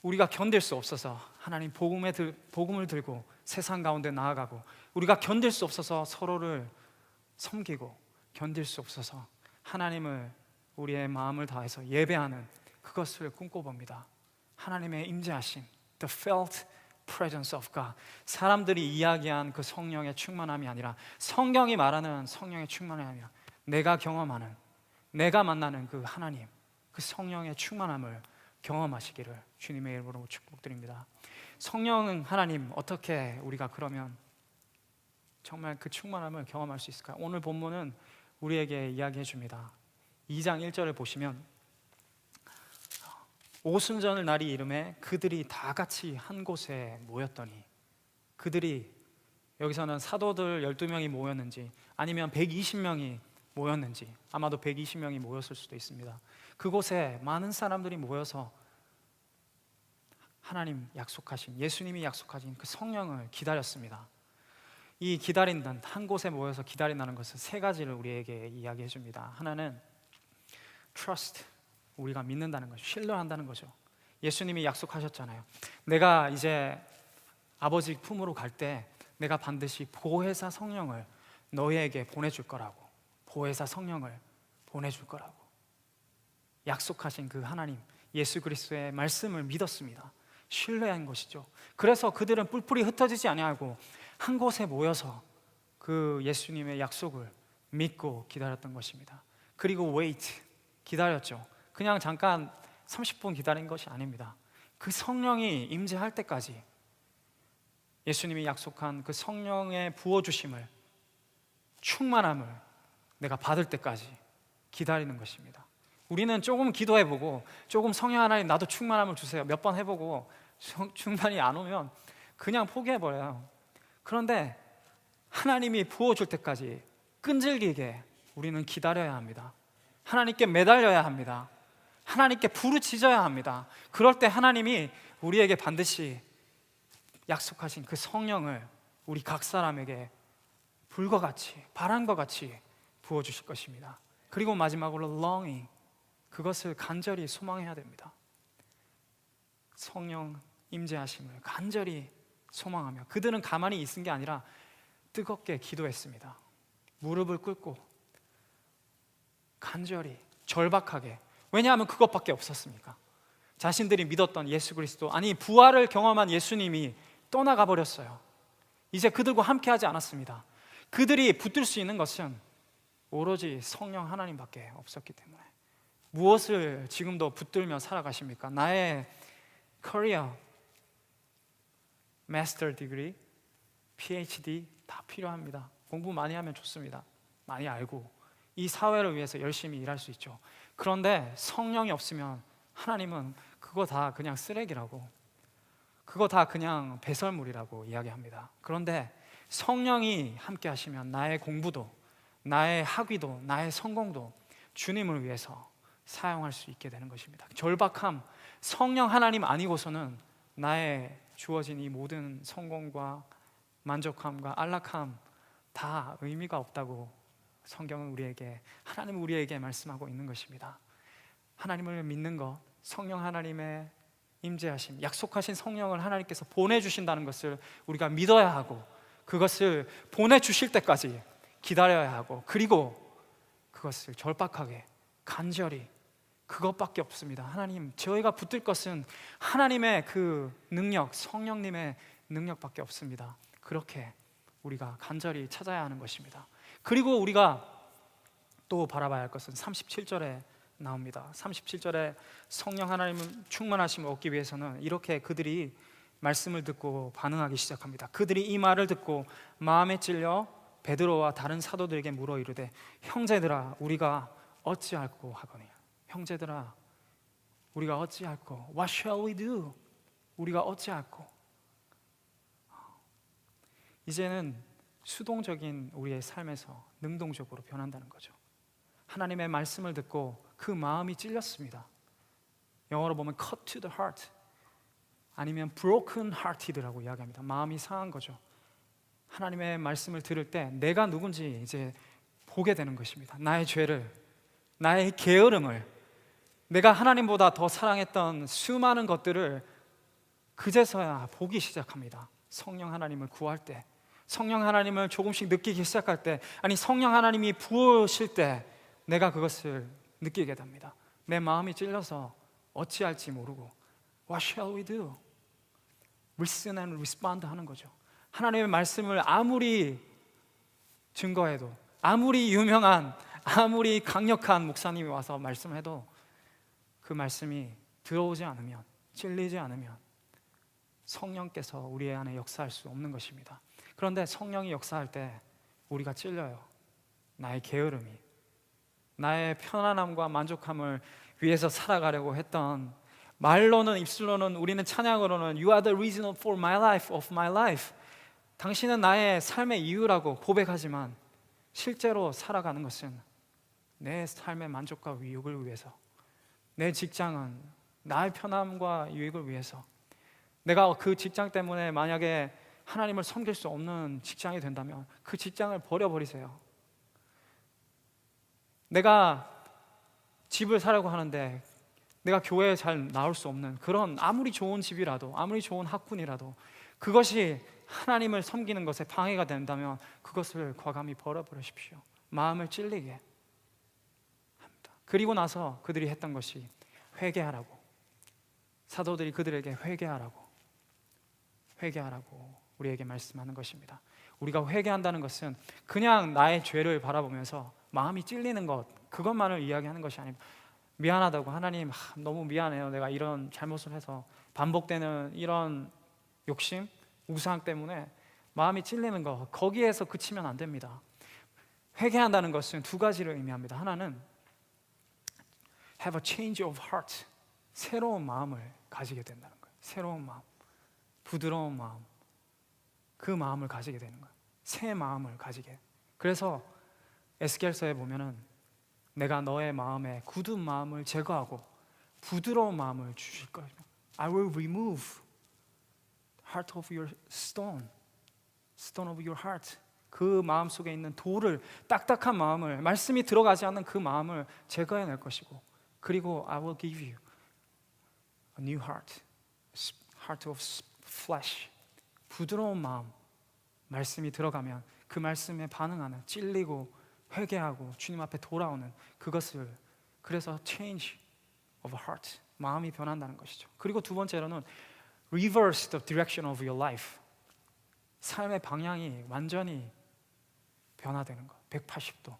우리가 견딜 수 없어서 하나님 복음을 들고 세상 가운데 나아가고, 우리가 견딜 수 없어서 서로를 섬기고, 견딜 수 없어서 하나님을 우리의 마음을 다해서 예배하는 그것을 꿈꿔봅니다. 하나님의 임재하심, the felt presence of God. 사람들이 이야기한 그 성령의 충만함이 아니라, 성경이 말하는 성령의 충만함이 아니라, 내가 경험하는, 내가 만나는 그 하나님, 그 성령의 충만함을 경험하시기를 주님의 이름으로 축복드립니다. 성령 하나님, 어떻게 우리가 그러면 정말 그 충만함을 경험할 수 있을까요? 오늘 본문은 우리에게 이야기해 줍니다. 2장 1절을 보시면, 오순절 날이 이름에 그들이 다 같이 한 곳에 모였더니, 그들이, 여기서는 사도들 12명이 모였는지 아니면 120명이 모였는지, 아마도 120명이 모였을 수도 있습니다. 그곳에 많은 사람들이 모여서 하나님 약속하신, 예수님이 약속하신 그 성령을 기다렸습니다. 이 기다린다는, 한 곳에 모여서 기다린다는 것은 세 가지를 우리에게 이야기해 줍니다. 하나는 trust, 우리가 믿는다는 거죠. 신뢰한다는 거죠. 예수님이 약속하셨잖아요. 내가 이제 아버지 품으로 갈 때 내가 반드시 보혜사 성령을 너희에게 보내줄 거라고, 보혜사 성령을 보내줄 거라고 약속하신 그 하나님, 예수 그리스도의 말씀을 믿었습니다. 신뢰한 것이죠. 그래서 그들은 뿔뿔이 흩어지지 아니하고 한 곳에 모여서 그 예수님의 약속을 믿고 기다렸던 것입니다. 그리고 wait, 기다렸죠. 그냥 잠깐 30분 기다린 것이 아닙니다. 그 성령이 임재할 때까지, 예수님이 약속한 그 성령의 부어주심을, 충만함을 내가 받을 때까지 기다리는 것입니다. 우리는 조금 기도해보고, 조금 성령 하나님 나도 충만함을 주세요, 몇 번 해보고 충만이 안 오면 그냥 포기해버려요. 그런데 하나님이 부어줄 때까지 끈질기게 우리는 기다려야 합니다. 하나님께 매달려야 합니다. 하나님께 부르짖어야 합니다. 그럴 때 하나님이 우리에게 반드시 약속하신 그 성령을 우리 각 사람에게 불과 같이, 바람과 같이 부어주실 것입니다. 그리고 마지막으로 longing, 그것을 간절히 소망해야 됩니다. 성령 임재하심을 간절히 소망하며, 그들은 가만히 있은 게 아니라 뜨겁게 기도했습니다. 무릎을 꿇고 간절히, 절박하게. 왜냐하면 그것밖에 없었으니까. 자신들이 믿었던 예수 그리스도, 아니 부활을 경험한 예수님이 떠나가 버렸어요. 이제 그들과 함께하지 않았습니다. 그들이 붙들 수 있는 것은 오로지 성령 하나님밖에 없었기 때문에. 무엇을 지금도 붙들며 살아가십니까? 나의 커리어, 마스터 디그리, PhD 다 필요합니다. 공부 많이 하면 좋습니다. 많이 알고 이 사회를 위해서 열심히 일할 수 있죠. 그런데 성령이 없으면 하나님은 그거 다 그냥 쓰레기라고, 그거 다 그냥 배설물이라고 이야기합니다. 그런데 성령이 함께 하시면 나의 공부도, 나의 학위도, 나의 성공도 주님을 위해서 사용할 수 있게 되는 것입니다. 절박함, 성령 하나님 아니고서는 나의 주어진 이 모든 성공과 만족함과 안락함 다 의미가 없다고 성경은 우리에게, 하나님은 우리에게 말씀하고 있는 것입니다. 하나님을 믿는 것, 성령 하나님의 임재하심, 약속하신 성령을 하나님께서 보내주신다는 것을 우리가 믿어야 하고, 그것을 보내주실 때까지 기다려야 하고, 그리고 그것을 절박하게, 간절히, 그것밖에 없습니다. 하나님, 저희가 붙들 것은 하나님의 그 능력, 성령님의 능력밖에 없습니다. 그렇게 우리가 간절히 찾아야 하는 것입니다. 그리고 우리가 또 바라봐야 할 것은 37절에 나옵니다. 37절에 성령 하나님은 충만하심을 얻기 위해서는 이렇게 그들이 말씀을 듣고 반응하기 시작합니다. 그들이 이 말을 듣고 마음에 찔려 베드로와 다른 사도들에게 물어 이르되, 형제들아 우리가 어찌할꼬 하거니. 형제들아 우리가 어찌할꼬, What shall we do? 우리가 어찌할꼬. 이제는 수동적인 우리의 삶에서 능동적으로 변한다는 거죠. 하나님의 말씀을 듣고 그 마음이 찔렸습니다. 영어로 보면 cut to the heart, 아니면 broken hearted라고 이야기합니다. 마음이 상한 거죠. 하나님의 말씀을 들을 때 내가 누군지 이제 보게 되는 것입니다. 나의 죄를, 나의 게으름을, 내가 하나님보다 더 사랑했던 수많은 것들을 그제서야 보기 시작합니다. 성령 하나님을 구할 때, 성령 하나님을 조금씩 느끼기 시작할 때, 아니 성령 하나님이 부으실 때 내가 그것을 느끼게 됩니다. 내 마음이 찔려서 어찌할지 모르고 What shall we do? Listen and respond 하는 거죠. 하나님의 말씀을 아무리 증거해도, 아무리 유명한, 아무리 강력한 목사님이 와서 말씀해도 그 말씀이 들어오지 않으면, 찔리지 않으면 성령께서 우리 안에 역사할 수 없는 것입니다. 그런데 성령이 역사할 때 우리가 찔려요. 나의 게으름이, 나의 편안함과 만족함을 위해서 살아가려고 했던, 말로는, 입술로는, 우리는 찬양으로는 You are the reason for my life, of my life, 당신은 나의 삶의 이유라고 고백하지만 실제로 살아가는 것은 내 삶의 만족과 유익을 위해서, 내 직장은 나의 편함과 유익을 위해서, 내가 그 직장 때문에 만약에 하나님을 섬길 수 없는 직장이 된다면 그 직장을 버려버리세요. 내가 집을 사려고 하는데 내가 교회에 잘 나올 수 없는 그런, 아무리 좋은 집이라도, 아무리 좋은 학군이라도 그것이 하나님을 섬기는 것에 방해가 된다면 그것을 과감히 버려버리십시오. 마음을 찔리게 합니다. 그리고 나서 그들이 했던 것이 회개하라고, 사도들이 그들에게 회개하라고 우리에게 말씀하는 것입니다. 우리가 회개한다는 것은 그냥 나의 죄를 바라보면서 마음이 찔리는 것, 그것만을 이야기하는 것이 아닙니다. 미안하다고, 하나님 너무 미안해요, 내가 이런 잘못을 해서, 반복되는 이런 욕심, 우상 때문에 마음이 찔리는 것, 거기에서 그치면 안 됩니다. 회개한다는 것은 두 가지를 의미합니다. 하나는 have a change of heart, 새로운 마음을 가지게 된다는 거예요. 새로운 마음, 부드러운 마음, 그 마음을 가지게 되는 거예요. 새 마음을 가지게. 그래서 에스겔서에 보면은 내가 너의 마음에 굳은 마음을 제거하고 부드러운 마음을 주실 거예요. I will remove heart of your stone of your heart. 그 마음 속에 있는 돌을, 딱딱한 마음을, 말씀이 들어가지 않는 그 마음을 제거해낼 것이고, 그리고 I will give you a new heart, heart of flesh. 부드러운 마음, 말씀이 들어가면 그 말씀에 반응하는, 찔리고 회개하고 주님 앞에 돌아오는 그것을, 그래서 change of heart, 마음이 변한다는 것이죠. 그리고 두 번째로는 reverse the direction of your life, 삶의 방향이 완전히 변화되는 것, 180도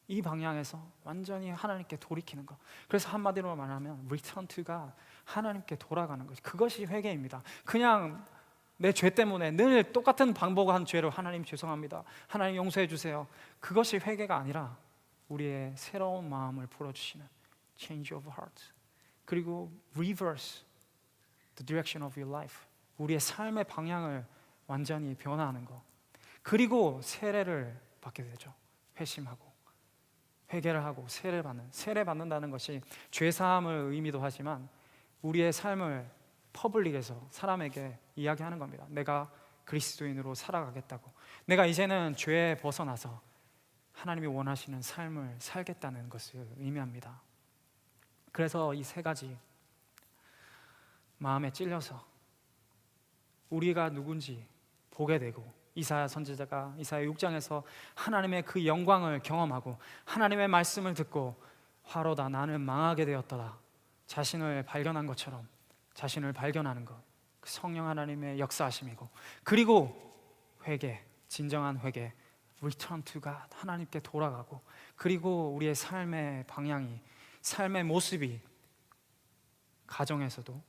이 방향에서 완전히 하나님께 돌이키는 것. 그래서 한마디로 말하면 return to God, 하나님께 돌아가는 것. 그것이 회개입니다. 그냥 내 죄 때문에 늘 똑같은 반복한 죄로 하나님 죄송합니다, 하나님 용서해 주세요, 그것이 회개가 아니라 우리의 새로운 마음을 풀어주시는 change of heart. 그리고 reverse the direction of your life, 우리의 삶의 방향을 완전히 변화하는 것. 그리고 세례를 받게 되죠. 회심하고 회개를 하고 세례 받는다는 것이 죄사함을 의미도 하지만 우리의 삶을 퍼블릭에서 사람에게 이야기하는 겁니다. 내가 그리스도인으로 살아가겠다고, 내가 이제는 죄에 벗어나서 하나님이 원하시는 삶을 살겠다는 것을 의미합니다. 그래서 이 세 가지, 마음에 찔려서 우리가 누군지 보게 되고, 이사야 선지자가 이사야 6장에서 하나님의 그 영광을 경험하고 하나님의 말씀을 듣고 화로다 나는 망하게 되었더라, 자신을 발견한 것처럼 자신을 발견하는 것, 그 성령 하나님의 역사하심이고, 그리고 회개, 진정한 회개, return to God, 하나님께 돌아가고, 그리고 우리의 삶의 방향이, 삶의 모습이 가정에서도,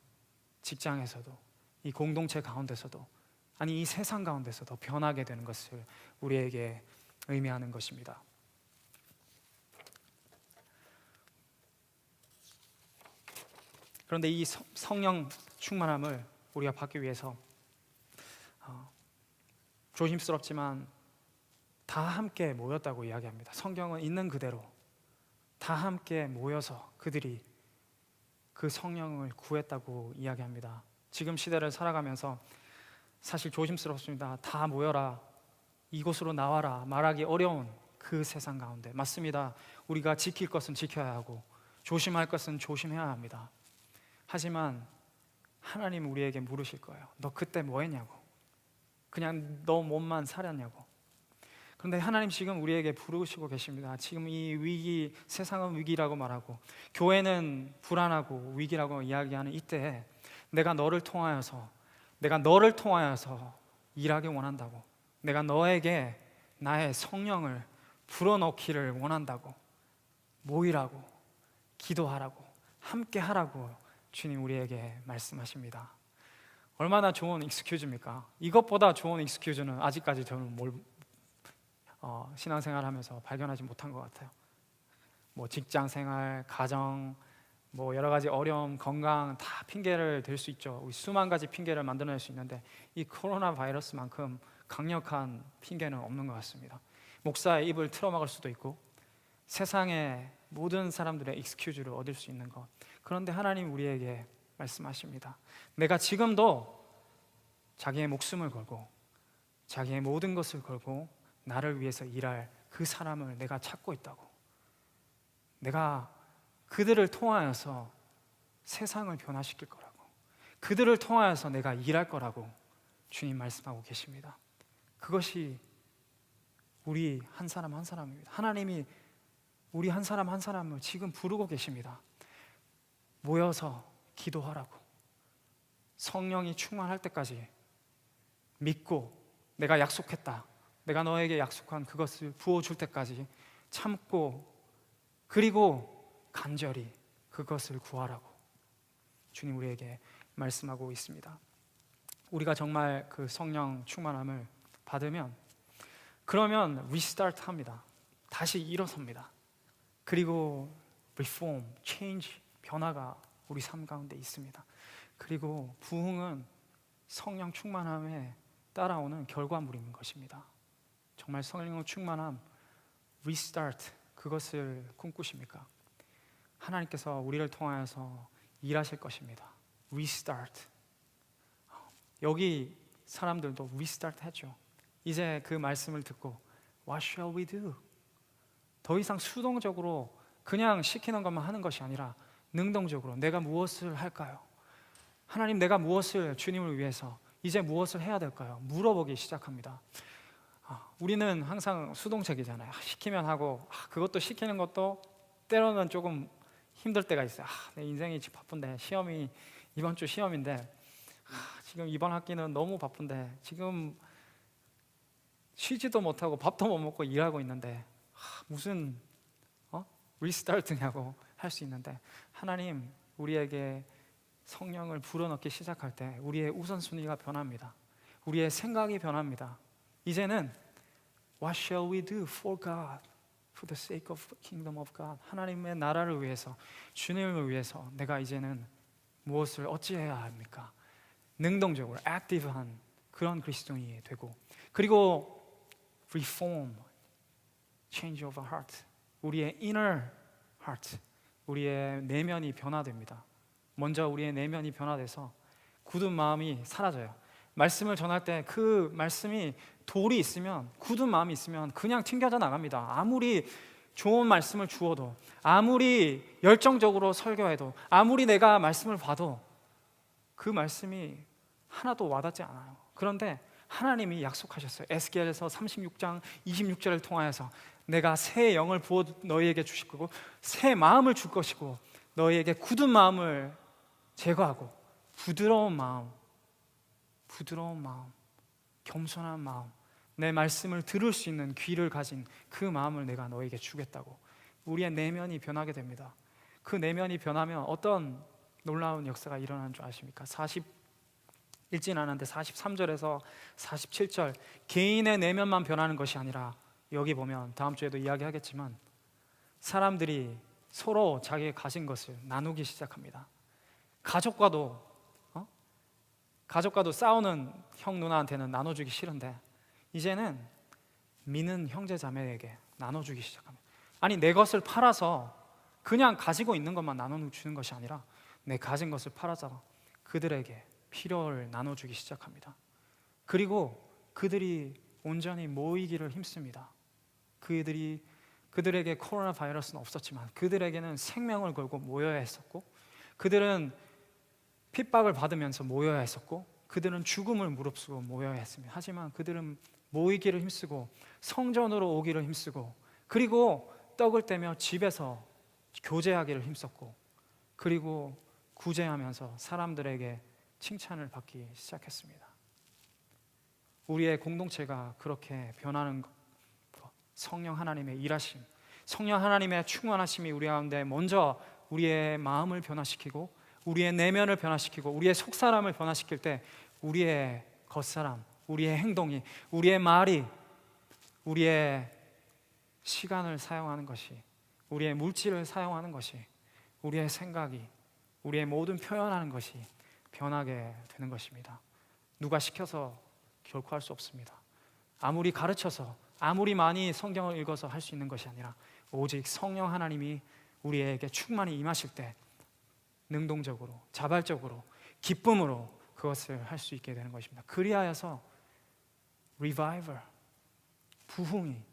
직장에서도, 이 공동체 가운데서도, 아니 이 세상 가운데서도 변하게 되는 것을 우리에게 의미하는 것입니다. 그런데 이 성령 충만함을 우리가 받기 위해서 조심스럽지만 다 함께 모였다고 이야기합니다. 성경은 있는 그대로 다 함께 모여서 그들이 그 성령을 구했다고 이야기합니다. 지금 시대를 살아가면서 사실 조심스럽습니다. 다 모여라, 이곳으로 나와라 말하기 어려운 그 세상 가운데 맞습니다. 우리가 지킬 것은 지켜야 하고 조심할 것은 조심해야 합니다. 하지만 하나님 우리에게 물으실 거예요. 너 그때 뭐 했냐고. 그냥 너 몸만 살았냐고. 그런데 하나님 지금 우리에게 부르시고 계십니다. 지금 이 위기, 세상은 위기라고 말하고 교회는 불안하고 위기라고 이야기하는 이때에 내가 너를 통하여서 일하기 원한다고, 내가 너에게 나의 성령을 불어넣기를 원한다고, 모이라고, 기도하라고, 함께 하라고 주님 우리에게 말씀하십니다. 얼마나 좋은 익스큐즈입니까? 이것보다 좋은 익스큐즈는 아직까지 저는 신앙생활하면서 발견하지 못한 것 같아요. 뭐 직장생활, 가정, 뭐 여러 가지 어려움, 건강 다 핑계를 댈 수 있죠. 수만 가지 핑계를 만들어낼 수 있는데 이 코로나 바이러스만큼 강력한 핑계는 없는 것 같습니다. 목사의 입을 틀어막을 수도 있고 세상의 모든 사람들의 익스큐즈를 얻을 수 있는 것. 그런데 하나님 우리에게 말씀하십니다. 내가 지금도 자기의 목숨을 걸고 자기의 모든 것을 걸고 나를 위해서 일할 그 사람을 내가 찾고 있다고. 내가 그들을 통하여서 세상을 변화시킬 거라고, 그들을 통하여서 내가 일할 거라고 주님 말씀하고 계십니다. 그것이 우리 한 사람 한 사람입니다. 하나님이 우리 한 사람 한 사람을 지금 부르고 계십니다. 모여서 기도하라고, 성령이 충만할 때까지 믿고 내가 약속했다, 내가 너에게 약속한 그것을 부어줄 때까지 참고, 그리고 간절히 그것을 구하라고 주님 우리에게 말씀하고 있습니다. 우리가 정말 그 성령 충만함을 받으면 그러면 리스타트 합니다. 다시 일어섭니다. 그리고 리폼, 체인지, 변화가 우리 삶 가운데 있습니다. 그리고 부흥은 성령 충만함에 따라오는 결과물인 것입니다. 정말 성령 충만함, 리스타트, 그것을 꿈꾸십니까? 하나님께서 우리를 통하여서 일하실 것입니다. 리스타트. 여기 사람들도 리스타트 했죠. 이제 그 말씀을 듣고 What shall we do? 더 이상 수동적으로 그냥 시키는 것만 하는 것이 아니라 능동적으로 내가 무엇을 할까요? 하나님, 내가 무엇을 주님을 위해서 이제 무엇을 해야 될까요? 물어보기 시작합니다. 우리는 항상 수동적이잖아요. 시키면 하고, 그것도 시키는 것도 때로는 조금 힘들 때가 있어요. 내 인생이 지금 바쁜데, 시험이 이번 주 시험인데, 지금 이번 학기는 너무 바쁜데, 지금 쉬지도 못하고 밥도 못 먹고 일하고 있는데 무슨 리스타트냐고 할 수 있는데, 하나님 우리에게 성령을 불어넣기 시작할 때 우리의 우선순위가 변합니다. 우리의 생각이 변합니다. 이제는 What shall we do for God? For the sake of the kingdom of God. 하나님의 나라를 위해서, 주님을 위해서 내가 이제는 무엇을 어찌해야 합니까? 능동적으로 액티브한 그런 그리스도인이 되고, 그리고 reform, change of heart, 우리의 inner heart, 우리의 내면이 변화됩니다. 먼저 우리의 내면이 변화돼서 굳은 마음이 사라져요. 말씀을 전할 때 그 말씀이 돌이 있으면, 굳은 마음이 있으면 그냥 튕겨져 나갑니다. 아무리 좋은 말씀을 주어도, 아무리 열정적으로 설교해도, 아무리 내가 말씀을 봐도 그 말씀이 하나도 와닿지 않아요. 그런데 하나님이 약속하셨어요. 에스겔에서 36장 26절을 통하여서 내가 새 영을 부어 너희에게 주실 거고 새 마음을 줄 것이고 너희에게 굳은 마음을 제거하고 부드러운 마음, 겸손한 마음, 내 말씀을 들을 수 있는 귀를 가진 그 마음을 내가 너에게 주겠다고. 우리의 내면이 변하게 됩니다. 그 내면이 변하면 어떤 놀라운 역사가 일어나는 줄 아십니까? 읽진 않았는데 43절에서 47절, 개인의 내면만 변하는 것이 아니라 여기 보면 다음 주에도 이야기하겠지만 사람들이 서로 자기의 가진 것을 나누기 시작합니다. 가족과도 싸우는 형 누나한테는 나눠주기 싫은데 이제는 미는 형제 자매에게 나눠주기 시작합니다. 아니, 내 것을 팔아서 그냥 가지고 있는 것만 나눠주는 것이 아니라 내 가진 것을 팔아서 그들에게 필요를 나눠주기 시작합니다. 그리고 그들이 온전히 모이기를 힘씁니다. 그들에게 코로나 바이러스는 없었지만 그들에게는 생명을 걸고 모여야 했었고, 그들은 핍박을 받으면서 모여야 했었고, 그들은 죽음을 무릅쓰고 모여야 했습니다. 하지만 그들은 모이기를 힘쓰고 성전으로 오기를 힘쓰고, 그리고 떡을 떼며 집에서 교제하기를 힘썼고, 그리고 구제하면서 사람들에게 칭찬을 받기 시작했습니다. 우리의 공동체가 그렇게 변하는 것, 성령 하나님의 일하심, 성령 하나님의 충만하심이 우리 가운데 먼저 우리의 마음을 변화시키고 우리의 내면을 변화시키고 우리의 속사람을 변화시킬 때 우리의 겉사람, 우리의 행동이, 우리의 말이, 우리의 시간을 사용하는 것이, 우리의 물질을 사용하는 것이, 우리의 생각이, 우리의 모든 표현하는 것이 변하게 되는 것입니다. 누가 시켜서 결코 할 수 없습니다. 아무리 가르쳐서, 아무리 많이 성경을 읽어서 할 수 있는 것이 아니라 오직 성령 하나님이 우리에게 충만히 임하실 때 능동적으로, 자발적으로, 기쁨으로 그것을 할 수 있게 되는 것입니다. 그리하여서 revival, 부흥이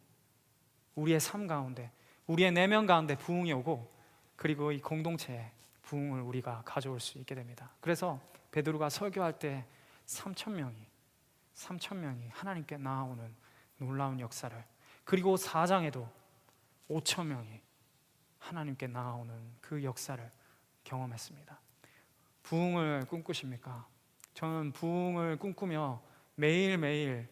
우리의 삶 가운데, 우리의 내면 가운데 부흥이 오고, 그리고 이 공동체에 부흥을 우리가 가져올 수 있게 됩니다. 그래서 베드로가 설교할 때 3,000명이 하나님께 나아오는 놀라운 역사를, 그리고 4장에도 5,000명이 하나님께 나아오는 그 역사를 경험했습니다. 부흥을 꿈꾸십니까? 저는 부흥을 꿈꾸며 매일매일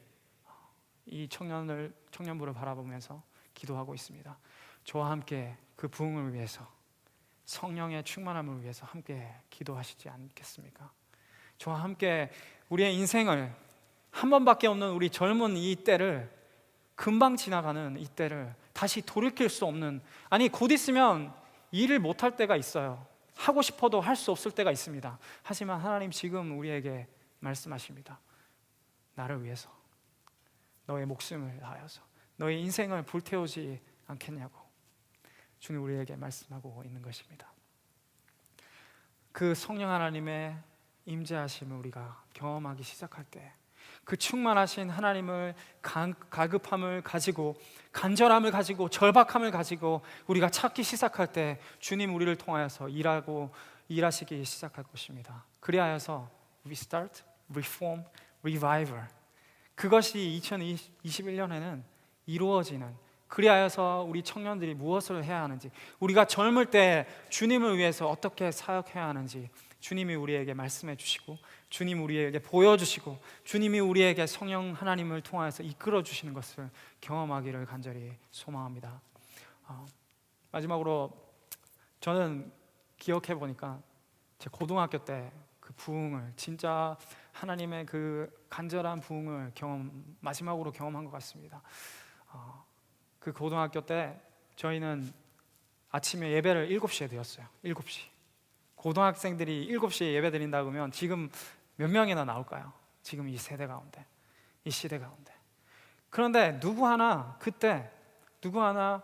이 청년부를 바라보면서 기도하고 있습니다. 저와 함께 그 부흥을 위해서, 성령의 충만함을 위해서 함께 기도하시지 않겠습니까? 저와 함께 우리의 인생을, 한 번밖에 없는 우리 젊은 이 때를, 금방 지나가는 이 때를 다시 돌이킬 수 없는, 아니 곧 있으면 일을 못할 때가 있어요. 하고 싶어도 할 수 없을 때가 있습니다. 하지만 하나님 지금 우리에게 말씀하십니다. 나를 위해서, 너의 목숨을 다하여서 너의 인생을 불태우지 않겠냐고 주님 우리에게 말씀하고 있는 것입니다. 그 성령 하나님의 임재하심을 우리가 경험하기 시작할 때, 그 충만하신 하나님을 갈급함을 가지고, 간절함을 가지고, 절박함을 가지고 우리가 찾기 시작할 때 주님 우리를 통하여서 일하시기 시작할 것입니다. 그리하여서 restart, reform, revival, 그것이 2021년에는 이루어지는, 그리하여서 우리 청년들이 무엇을 해야 하는지, 우리가 젊을 때 주님을 위해서 어떻게 사역해야 하는지 주님이 우리에게 말씀해 주시고, 주님 우리에게 보여주시고, 주님이 우리에게 성령 하나님을 통하여서 이끌어 주시는 것을 경험하기를 간절히 소망합니다. 마지막으로 저는 기억해 보니까 제 고등학교 때 그 부흥을, 진짜 하나님의 그 간절한 부흥을 마지막으로 경험한 것 같습니다. 그 고등학교 때 저희는 아침에 예배를 7시에 드렸어요. 7시. 고등학생들이 7시에 예배 드린다 그러면 지금 몇 명이나 나올까요? 지금 이 세대 가운데, 이 시대 가운데. 그런데 그때 누구 하나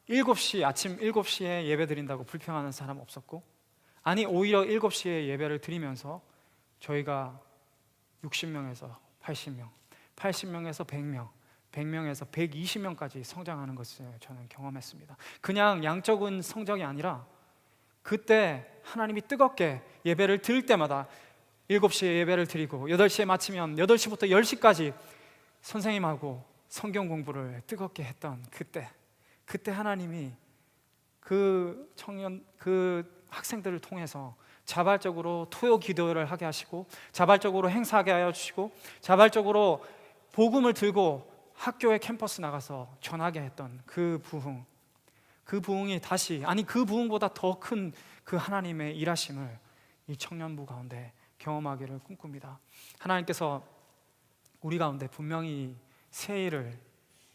7시, 아침 7시에 예배 드린다고 불평하는 사람 없었고, 아니 오히려 7시에 예배를 드리면서 저희가 60명에서 80명, 80명에서 100명, 100명에서 120명까지 성장하는 것을 저는 경험했습니다. 그냥 양적인 성장이 아니라 그때 하나님이 뜨겁게 예배를 드릴 때마다 7시에 예배를 드리고 8시에 마치면 8시부터 10시까지 선생님하고 성경 공부를 뜨겁게 했던 그때 하나님이 그 학생들을 통해서 자발적으로 토요 기도를 하게 하시고, 자발적으로 행사하게 하여 주시고, 자발적으로 복음을 들고 학교에 캠퍼스 나가서 전하게 했던 그 부흥이 다시, 아니 그 부흥보다 더 큰 그 하나님의 일하심을 이 청년부 가운데 경험하기를 꿈꿉니다. 하나님께서 우리 가운데 분명히 새 일을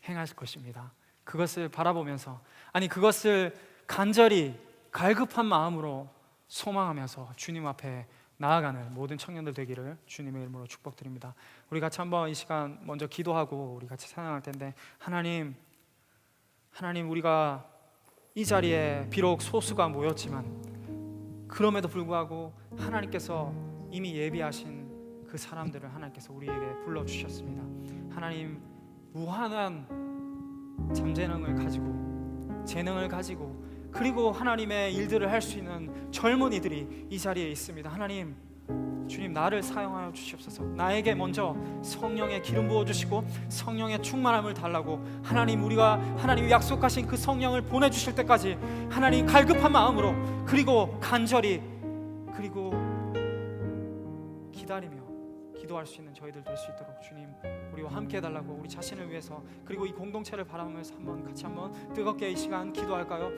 행하실 것입니다. 그것을 바라보면서, 아니 그것을 간절히 갈급한 마음으로 소망하면서 주님 앞에 나아가는 모든 청년들 되기를 주님의 이름으로 축복드립니다. 우리 같이 한번 이 시간 먼저 기도하고 우리 같이 찬양할 텐데, 하나님 우리가 이 자리에 비록 소수가 모였지만 그럼에도 불구하고 하나님께서 이미 예비하신 그 사람들을 하나님께서 우리에게 불러주셨습니다. 하나님, 무한한 잠재능을 가지고, 재능을 가지고, 그리고 하나님의 일들을 할 수 있는 젊은이들이 이 자리에 있습니다. 하나님, 주님, 나를 사용하여 주시옵소서. 나에게 먼저 성령의 기름 부어주시고 성령의 충만함을 달라고, 하나님, 우리가 하나님이 약속하신 그 성령을 보내주실 때까지 하나님 갈급한 마음으로, 그리고 간절히, 그리고 기다리며 기도할 수 있는 저희들 될 수 있도록 주님, 우리와 함께 해달라고, 우리 자신을 위해서, 그리고 이 공동체를 바라보면서 같이 한번 뜨겁게 이 시간 기도할까요?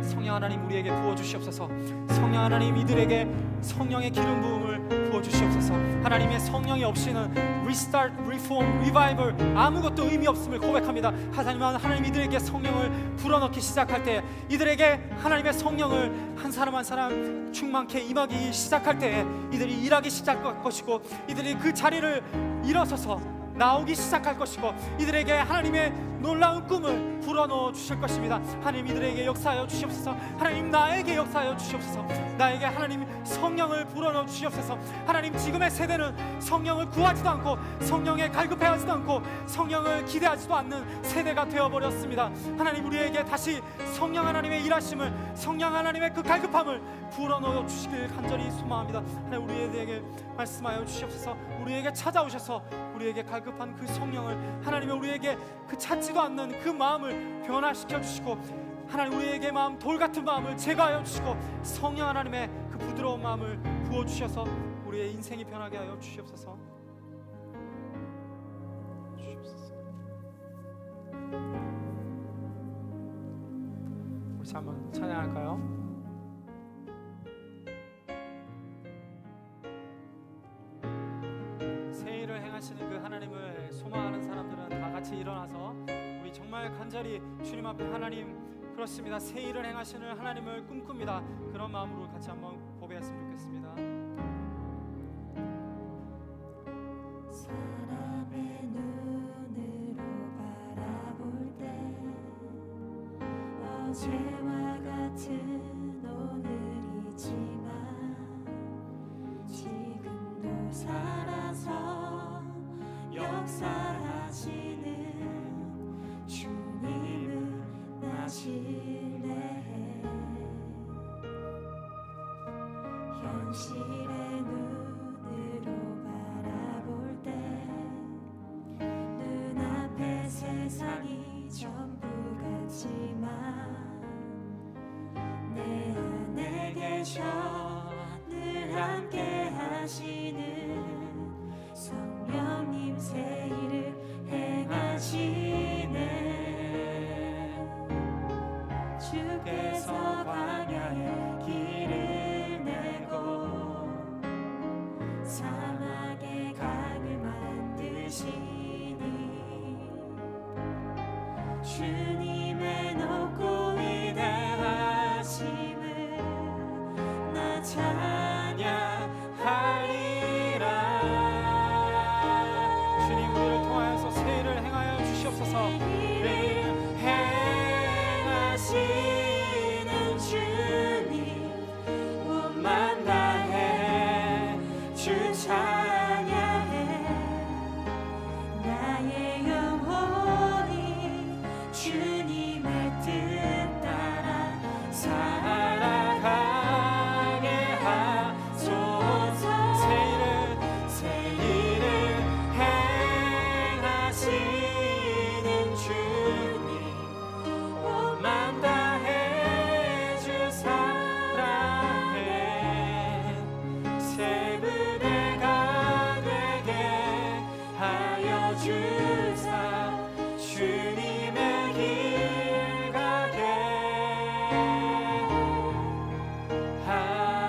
성령 하나님, 우리에게 부어주시옵소서. 성령 하나님, 이들에게 성령의 기름 부음을 부어주시옵소서. 하나님의 성령이 없이는 Restart, Reform, Revival 아무것도 의미 없음을 고백합니다. 하나님, 이들에게 성령을 불어넣기 시작할 때, 이들에게 하나님의 성령을 한 사람 한 사람 충만케 임하기 시작할 때 이들이 일하기 시작할 것이고, 이들이 그 자리를 일어서서 나오기 시작할 것이고, 이들에게 하나님의 놀라운 꿈을 불어넣어 주실 것입니다. 하나님, 이들에게 역사하여 주시옵소서. 하나님, 나에게 역사하여 주시옵소서. 나에게 하나님 성령을 불어넣어 주시옵소서. 하나님, 지금의 세대는 성령을 구하지도 않고 성령에 갈급해하지도 않고 성령을 기대하지도 않는 세대가 되어버렸습니다. 하나님, 우리에게 다시 성령 하나님의 일하심을, 성령 하나님의 그 갈급함을 불어넣어 주시길 간절히 소망합니다. 하나님, 우리에게 말씀하여 주시옵소서. 우리에게 찾아오셔서 우리에게 갈급한 그 성령을, 하나님의 우리에게 그 찾지도 않는 그 마음을 변화시켜 주시고, 하나님, 우리에게 마음, 돌 같은 마음을 제거하여 주시고, 성령 하나님의 그 부드러운 마음을 부어 주셔서 우리의 인생이 변하게 하여 주시옵소서. 우리 한번 찬양할까요? 새 일을 행하시는 그 하나님을 소망하는 사람들은 다 같이 일어나서 우리 정말 간절히 주님 앞에, 하나님, 그렇습니다, 새 일을 행하시는 하나님을 꿈꿉니다. 그런 마음으로 같이 한번 고백했으면 좋겠습니다. 사람의 눈으로 바라볼 때 어제와 같은 오늘이지만 지금도 살아서 역사하시는 주님을 나 신뢰해. 현실의 눈으로 바라볼 때 눈앞의 세상이 전부 같지만 내 안에 계셔 늘 함께 하시는 성령님 새 일을 행하시네. 주께서 광야에 길을 내고 사막에 강을 만드시니 주님의 높고 위대하심을 나 찬양하리라. 주님, 우리를 통하여서 새 일을 행하여 주시옵소서. 행하시는 주님 몸만 다해 주 찬양해. 나의 영혼이 주님의 뜻 따라 살아가게 하소서. 새 일을 행하시는 주님 몸만 다해 주 사랑해. 새 부대가 되게 하여 주사 주님의 길 가게.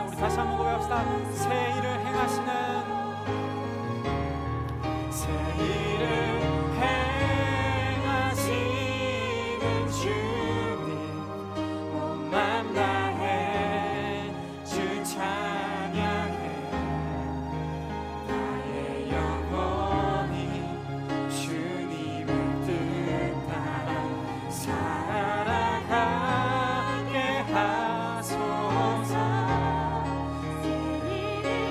우리 다시 한번 고백합시다. 새 일을 행하시는, 새 일을 행하시는 주님 몸만 다해 주 찬양해. 나의 영혼이 주님의 뜻 따라 살아가게 하소서. 새 일을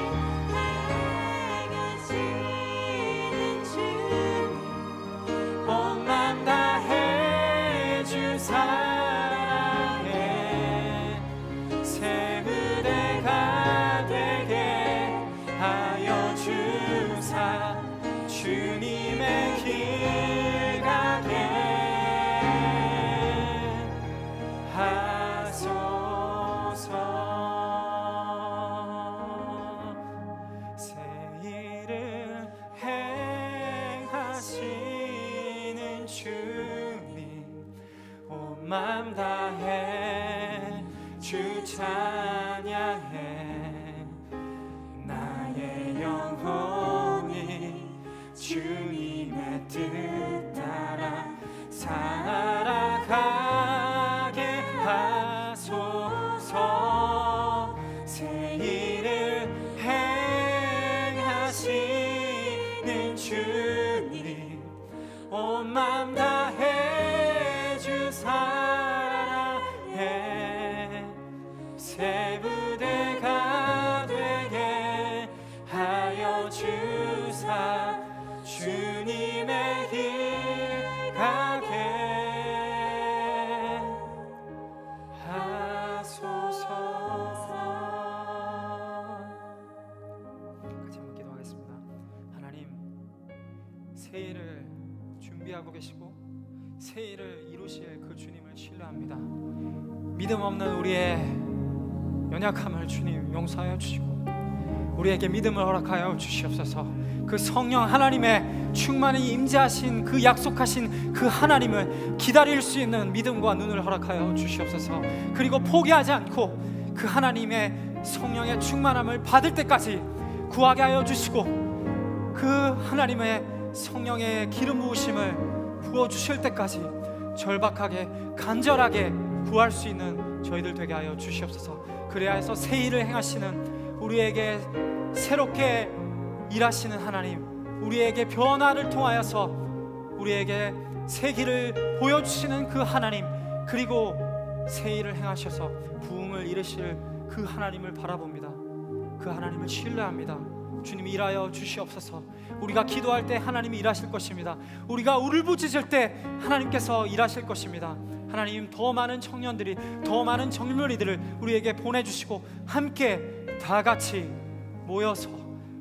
주님 온 마음 다해 주 찬양해 나의 영혼이 주님의 뜻 따라 살아가게 하소서 새 일을 행하시는 주님 온 마음 다해 주 사랑해 새 부대가 되게 하여 주사 주님의 길 가게 하소서. 같이 한번 기도하겠습니다. 하나님, 새 일을 준비하고 계시고 새 일을 이루실 그 주님을 신뢰합니다. 믿음 없는 우리의 연약함을 주님 용서하여 주시고 우리에게 믿음을 허락하여 주시옵소서. 그 성령 하나님의 충만히 임재하신 그 약속하신 그 하나님을 기다릴 수 있는 믿음과 눈을 허락하여 주시옵소서. 그리고 포기하지 않고 그 하나님의 성령의 충만함을 받을 때까지 구하게 하여 주시고 그 하나님의 성령의 기름 부으심을 부어주실 때까지 절박하게 간절하게 구할 수 있는 저희들 되게 하여 주시옵소서. 그래야 해서 새 일을 행하시는 우리에게 새롭게 일하시는 하나님, 우리에게 변화를 통하여서 우리에게 새 길을 보여주시는 그 하나님, 그리고 새 일을 행하셔서 부흥을 이루실 그 하나님을 바라봅니다. 그 하나님을 신뢰합니다. 주님이 일하여 주시옵소서. 우리가 기도할 때 하나님이 일하실 것입니다. 우리가 울부짖을 때 하나님께서 일하실 것입니다. 하나님, 더 많은 청년들이, 더 많은 젊은이들을 우리에게 보내주시고 함께 다 같이 모여서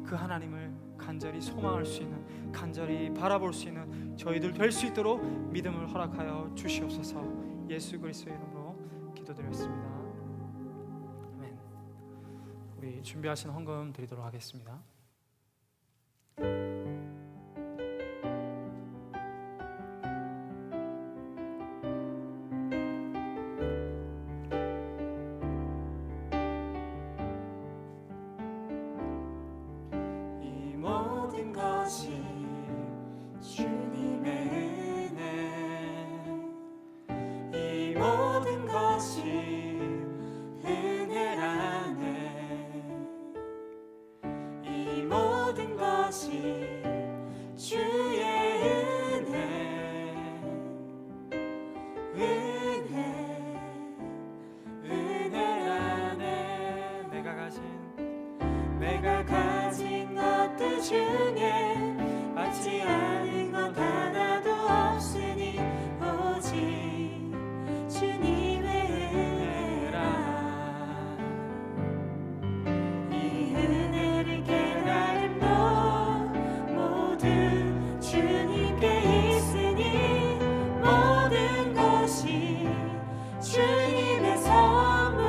그 하나님을 간절히 소망할 수 있는, 간절히 바라볼 수 있는 저희들 될 수 있도록 믿음을 허락하여 주시옵소서. 예수 그리스도의 이름으로 기도드렸습니다. 아멘. 우리 준비하신 헌금 드리도록 하겠습니다. 이 모든 것이 주님의 은혜, 이 모든 것이 은혜라네. 이 모든 것이 주의 은혜, 은혜라네. 내가 가진 것들 중에 받지 않은 것 하나도 없으니 오직 주님의 은혜라. 이 은혜를 깨달음도 모두 주님께 있으니 모든 것이 주님의 선물.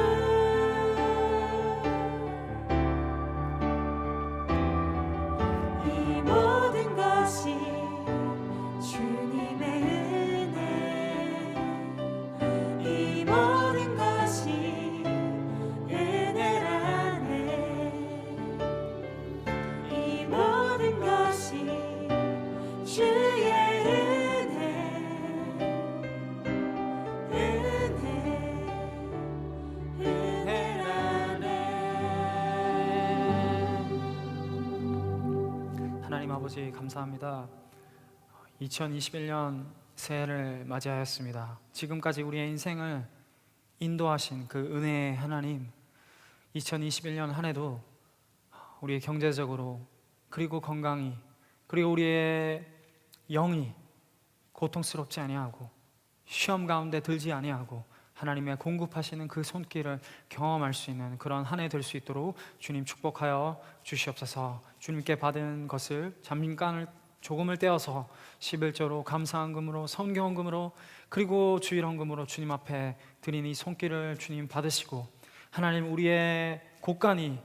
이 모든 것이 주님의 은혜, 이 모든 것이 은혜라네. 이 모든 것이 주의 하나님 아버지 감사합니다. 2021년 새해를 맞이하였습니다. 지금까지 우리의 인생을 인도하신 그 은혜의 하나님, 2021년 한 해도 우리의 경제적으로, 그리고 건강이, 그리고 우리의 영이 고통스럽지 아니하고 시험 가운데 들지 아니하고 하나님의 공급하시는 그 손길을 경험할 수 있는 그런 한 해 될 수 있도록 주님 축복하여 주시옵소서. 주님께 받은 것을 잠깐을 조금을 떼어서 11조로 감사헌금으로, 성경헌금으로, 그리고 주일헌금으로 주님 앞에 드린 이 손길을 주님 받으시고, 하나님 우리의 곳간이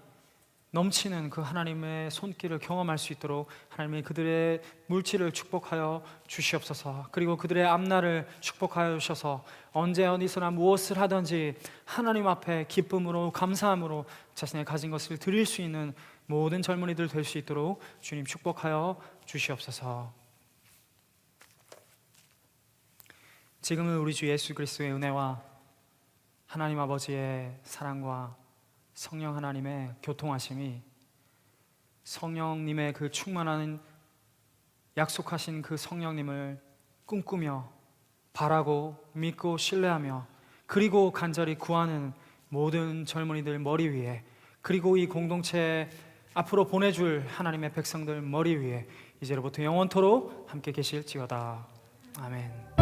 넘치는 그 하나님의 손길을 경험할 수 있도록 하나님이 그들의 물질을 축복하여 주시옵소서. 그리고 그들의 앞날을 축복하여 주셔서 언제 어디서나 무엇을 하든지 하나님 앞에 기쁨으로 감사함으로 자신의 가진 것을 드릴 수 있는 모든 젊은이들 될 수 있도록 주님 축복하여 주시옵소서. 지금은 우리 주 예수 그리스도의 은혜와 하나님 아버지의 사랑과 성령 하나님의 교통하심이, 성령님의 그 충만한 약속하신 그 성령님을 꿈꾸며 바라고 믿고 신뢰하며 그리고 간절히 구하는 모든 젊은이들 머리 위에, 그리고 이 공동체 앞으로 보내줄 하나님의 백성들 머리 위에 이제로부터 영원토록 함께 계실지어다. 아멘.